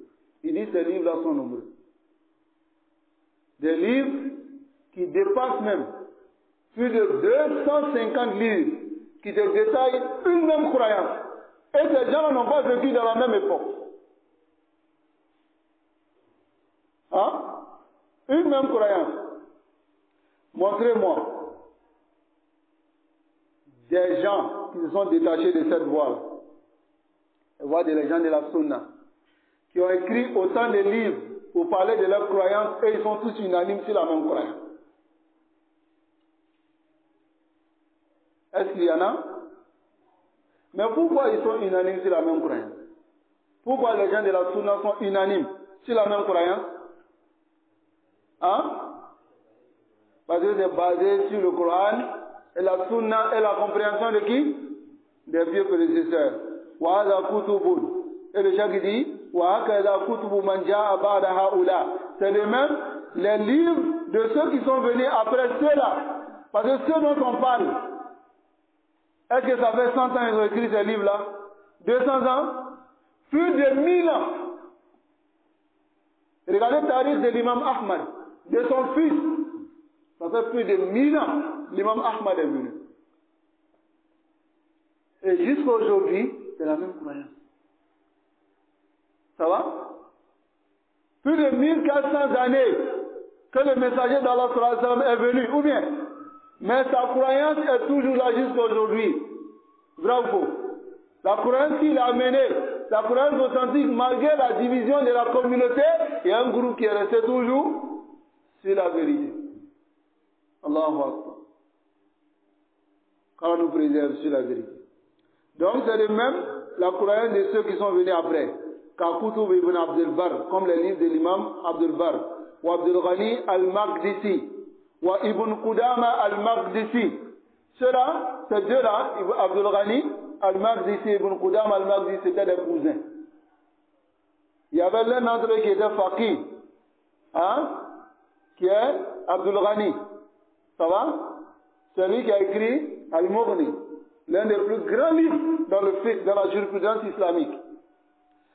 Il dit ces livres-là sont nombreux. Des livres qui dépassent même plus de 250 livres qui te détaillent une même croyance. Et ces gens n'ont pas vécu dans la même époque. Hein? Une même croyance. Montrez-moi des gens qui se sont détachés de cette voie. Voie des gens de la Sunna, qui ont écrit autant de livres pour parler de leurs croyances et ils sont tous unanimes sur la même croyance. Est-ce qu'il y en a? Mais pourquoi ils sont unanimes sur la même croyance? Pourquoi les gens de la Sunna sont unanimes sur la même croyance? Hein? Parce que c'est basé sur le Coran et la Sunna et la compréhension de qui? Des vieux prédécesseurs. Et le chef dit c'est de même les livres de ceux qui sont venus après ceux-là. Parce que ceux dont on parle, est-ce que ça fait 100 ans qu'ils ont écrit ces livres-là? 200 ans? Plus de 1000 ans. Regardez le tarikh de l'imam Ahmad, de son fils. Ça fait plus de 1000 ans, l'imam Ahmad est venu. Et jusqu'à aujourd'hui, c'est la même croyance. Ça va? Plus de 1400 années que le messager d'Allah est venu, ou bien, mais sa croyance est toujours là jusqu'à aujourd'hui. Vrai ou faux? La croyance qu'il a amenée, la croyance authentique, malgré la division de la communauté, il y a un groupe qui est resté toujours sur la vérité. Allahu Akbar. Quand on nous préserve sur la vérité. Donc c'est de même la croyance de ceux qui sont venus après. Kutub ibn Abdul Bar, comme les livres de l'imam Abdul Bar, ou Abdul Ghani al-Maqdisi, ou Ibn Qudama al-Maqdisi. Ceux-là, ces deux-là, Abdul Ghani al-Maqdisi et Ibn Qudama al-Maqdisi, c'était des cousins. Il y avait l'un d'entre eux qui était faqih, hein, qui est Abdul Ghani. Ça va? Celui qui a écrit Al-Mughni, l'un des plus grands livres dans le fiqh, dans la jurisprudence islamique.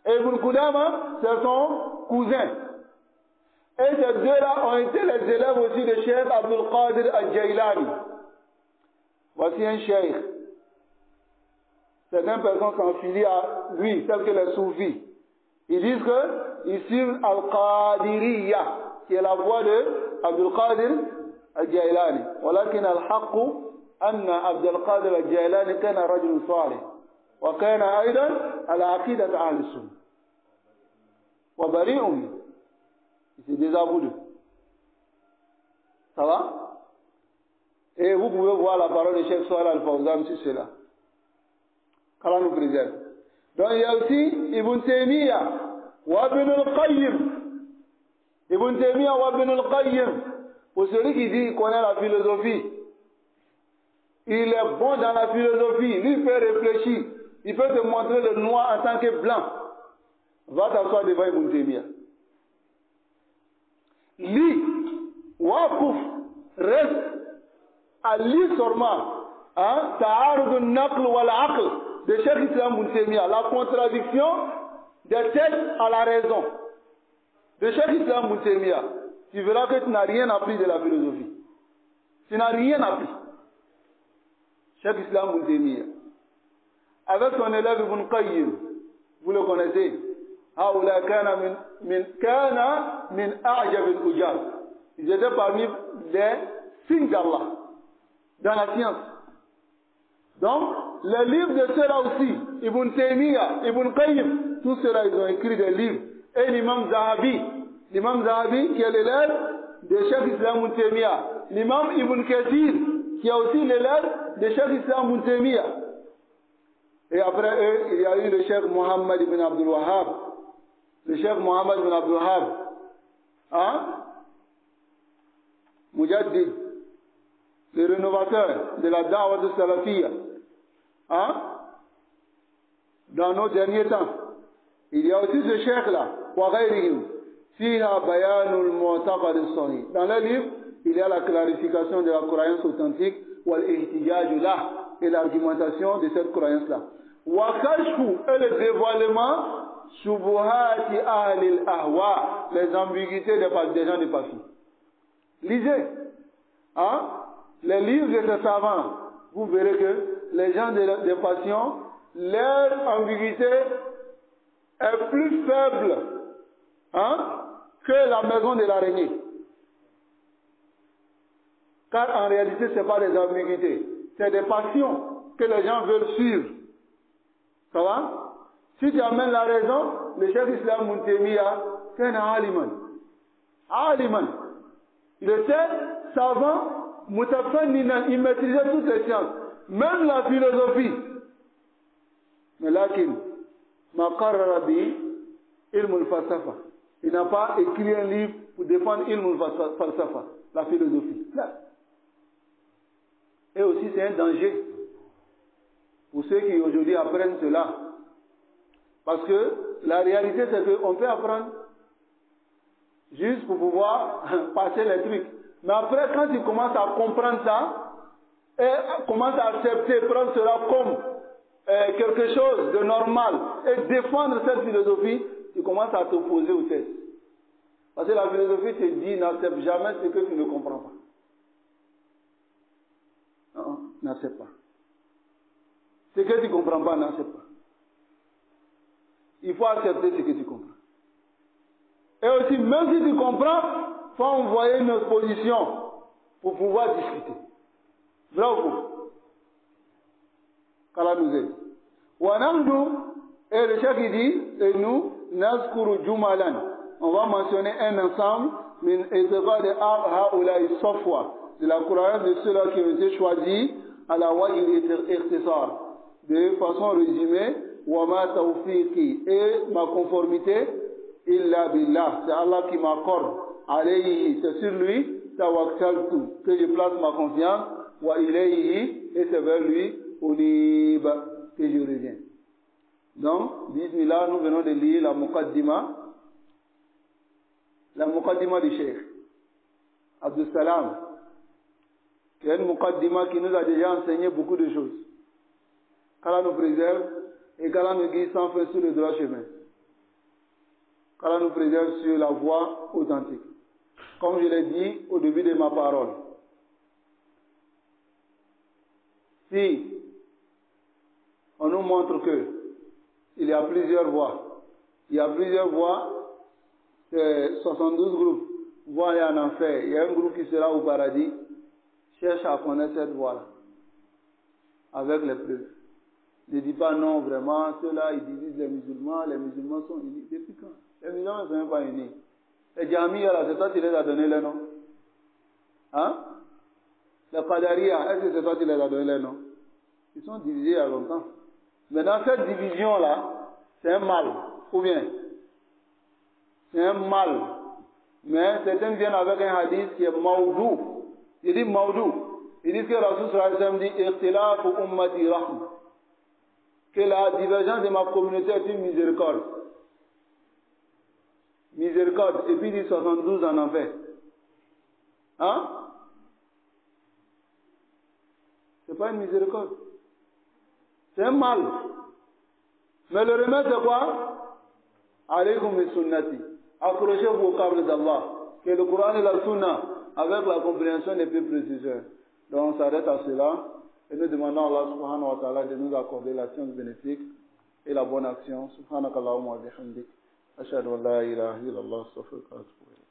Et Ibn Qudama, c'est son cousin. Et ces deux-là ont été les élèves aussi de Cheikh Abdul Qadir al-Jailani. Voici un cheikh. Certaines personnes sont affiliées à lui, tels que les soufis. Ils disent qu'ils suivent Al-Qadiriyya, qui est la voix de Abdul Qadir al-Jailani. ولكن الحق أن عبد القادر الجيلاني كان رجل صالح وكان أيضا على عقيدة أهل السنة وبريء منه. C'est des aveux. Ça va? Et vous pouvez voir la parole de Cheikh Salih Al-Fawzan sur cela. qu'Allah nous préserve. Donc il y a aussi Ibn Taymiyyah wa Ibn al-Qayyim. Ibn Taymiyyah wa Ibn al-Qayyim. Pour celui qui dit qu'il connaît la philosophie, il est bon dans la philosophie, lui fait réfléchir, il peut te montrer le noir en tant que blanc. Va t'asseoir devant Ibn Taymiyyah. Lis, waqf, reste à lire seulement Ta'arud al-Naql wal-Aql de Cheikh Islam Ibn Taymiyyah, la contradiction des textes à la raison de Cheikh Islam Ibn Taymiyyah. Tu verras que tu n'as rien appris de la philosophie. Tu n'as rien appris. Cheikh Islam Ibn Taymiyyah. Avec son élève Ibn Qayyim, vous le connaissez. هؤلاء كان من أعجب الأجاب. Ils étaient parmi les signes d'Allah dans la science. Donc, les livres de ceux-là aussi, Ibn Taymiyyah, Ibn Qayyim, tous ceux-là, ils ont écrit des livres. Et l'imam Zahabi, qui est l'élève de Cheikh Islam Ibn Taymiyyah. L'imam Ibn Kathir, qui est aussi l'élève de Cheikh Islam Ibn Taymiyyah. Et après eux, il y a eu le Cheikh Mohammed ibn Abdul Wahhab. Le Cheikh Mohammed ibn Abdul Wahhab, Mujaddid, le rénovateur de la Da'wah de Salafiyya, dans nos derniers temps. Il y a aussi ce Cheikh-là, Fiha Bayanul Mu'taqad as-Sahih. Dans le livre, il y a la clarification de la croyance authentique, wal-ihtijaj lah, et l'argumentation de cette croyance-là. Wa kashfu, et le dévoilement, Shubuhati ahlil ahwa, les ambiguïtés des gens de passé. Lisez, les livres de ces savants, vous verrez que les gens de passion, leur ambiguïté est plus faible que la maison de l'araignée. Car en réalité, ce n'est pas des ambiguïtés, c'est des passions que les gens veulent suivre. Ça va? Si tu amènes la raison, le Cheikh Islam Ibn Taymiyyah, c'est un aliman. Il était savant, mutafanninan, il maîtrisait toutes les sciences, même la philosophie. Mais lakin, ma qarrara bi ilm al-falsafa. Il n'a pas écrit un livre pour défendre ilm al-falsafa, la philosophie. Là. Et aussi, c'est un danger pour ceux qui aujourd'hui apprennent cela. Parce que la réalité, c'est qu'on peut apprendre juste pour pouvoir passer les trucs. Mais après, quand tu commences à comprendre ça, et commences à accepter, prendre cela comme quelque chose de normal, et défendre cette philosophie, tu commences à t'opposer au test. Parce que la philosophie te dit, n'accepte jamais ce que tu ne comprends pas. Non, n'accepte pas. Ce que tu ne comprends pas, n'accepte pas. Il faut accepter ce que tu comprends. Et aussi, même si tu comprends, il faut envoyer une position pour pouvoir discuter. Bravo. Qu'Allah nous aide. Et le chef dit, et nous, Nazkuru Jumalan. On va mentionner un ensemble, min de la croyance de ceux-là qui ont été choisis à la wa il-ikhtisar. De façon résumée, wa ma tawfiqi, et ma conformité, illa billah, c'est Allah qui m'accorde, alayhi, c'est sur lui, tawakkaltu, que je place ma confiance, wa ilayhi, et c'est vers lui, unib, que je reviens. Donc, bismillah, nous venons de lire la Muqaddima du Cheikh Abdus Salam, qui est une Muqaddima qui nous a déjà enseigné beaucoup de choses. Qu'Allah nous préserve et qu'Allah nous guide sans fin sur le droit chemin. Qu'Allah nous préserve sur la voie authentique. Comme je l'ai dit au début de ma parole, si on nous montre que il y a plusieurs voies, c'est 72 groupes vont aller en enfer, il y a un groupe qui sera au paradis, cherche à connaître cette voie-là, avec les preuves. Ne dis pas non, vraiment, ceux-là, ils divisent les musulmans sont unis. Depuis quand? Les musulmans ne sont même pas unis. Les Jamiya, là, c'est toi qui les as donné les noms. Hein? Les Qadariya, est-ce que c'est toi qui les as donné les noms? Ils sont divisés il y a longtemps. Maintenant, cette division-là, c'est un mal. Ou bien? C'est un mal. Mais certains viennent avec un hadith qui est maudou. Il dit maudou. Il dit que Rasul sallallahu alayhi wa sallam dit ikhtilafu ummati rahma. Que la divergence de ma communauté est une miséricorde. Miséricorde. Et puis il dit 72 en enfer. Hein? C'est pas une miséricorde. C'est un mal. Mais le remède c'est quoi? Alaykum bi sunnati. Accrochez-vous au câble d'Allah. Que le Coran et la Sunna, avec la compréhension des plus préciseurs. Donc on s'arrête à cela. Et nous demandons à Allah subhanahu wa ta'ala de nous accorder la science bénéfique et la bonne action. Subhanakallahumma wa bihamdik. Ashhadu an la ilaha illallah, astaghfiruka wa atubu ilayk.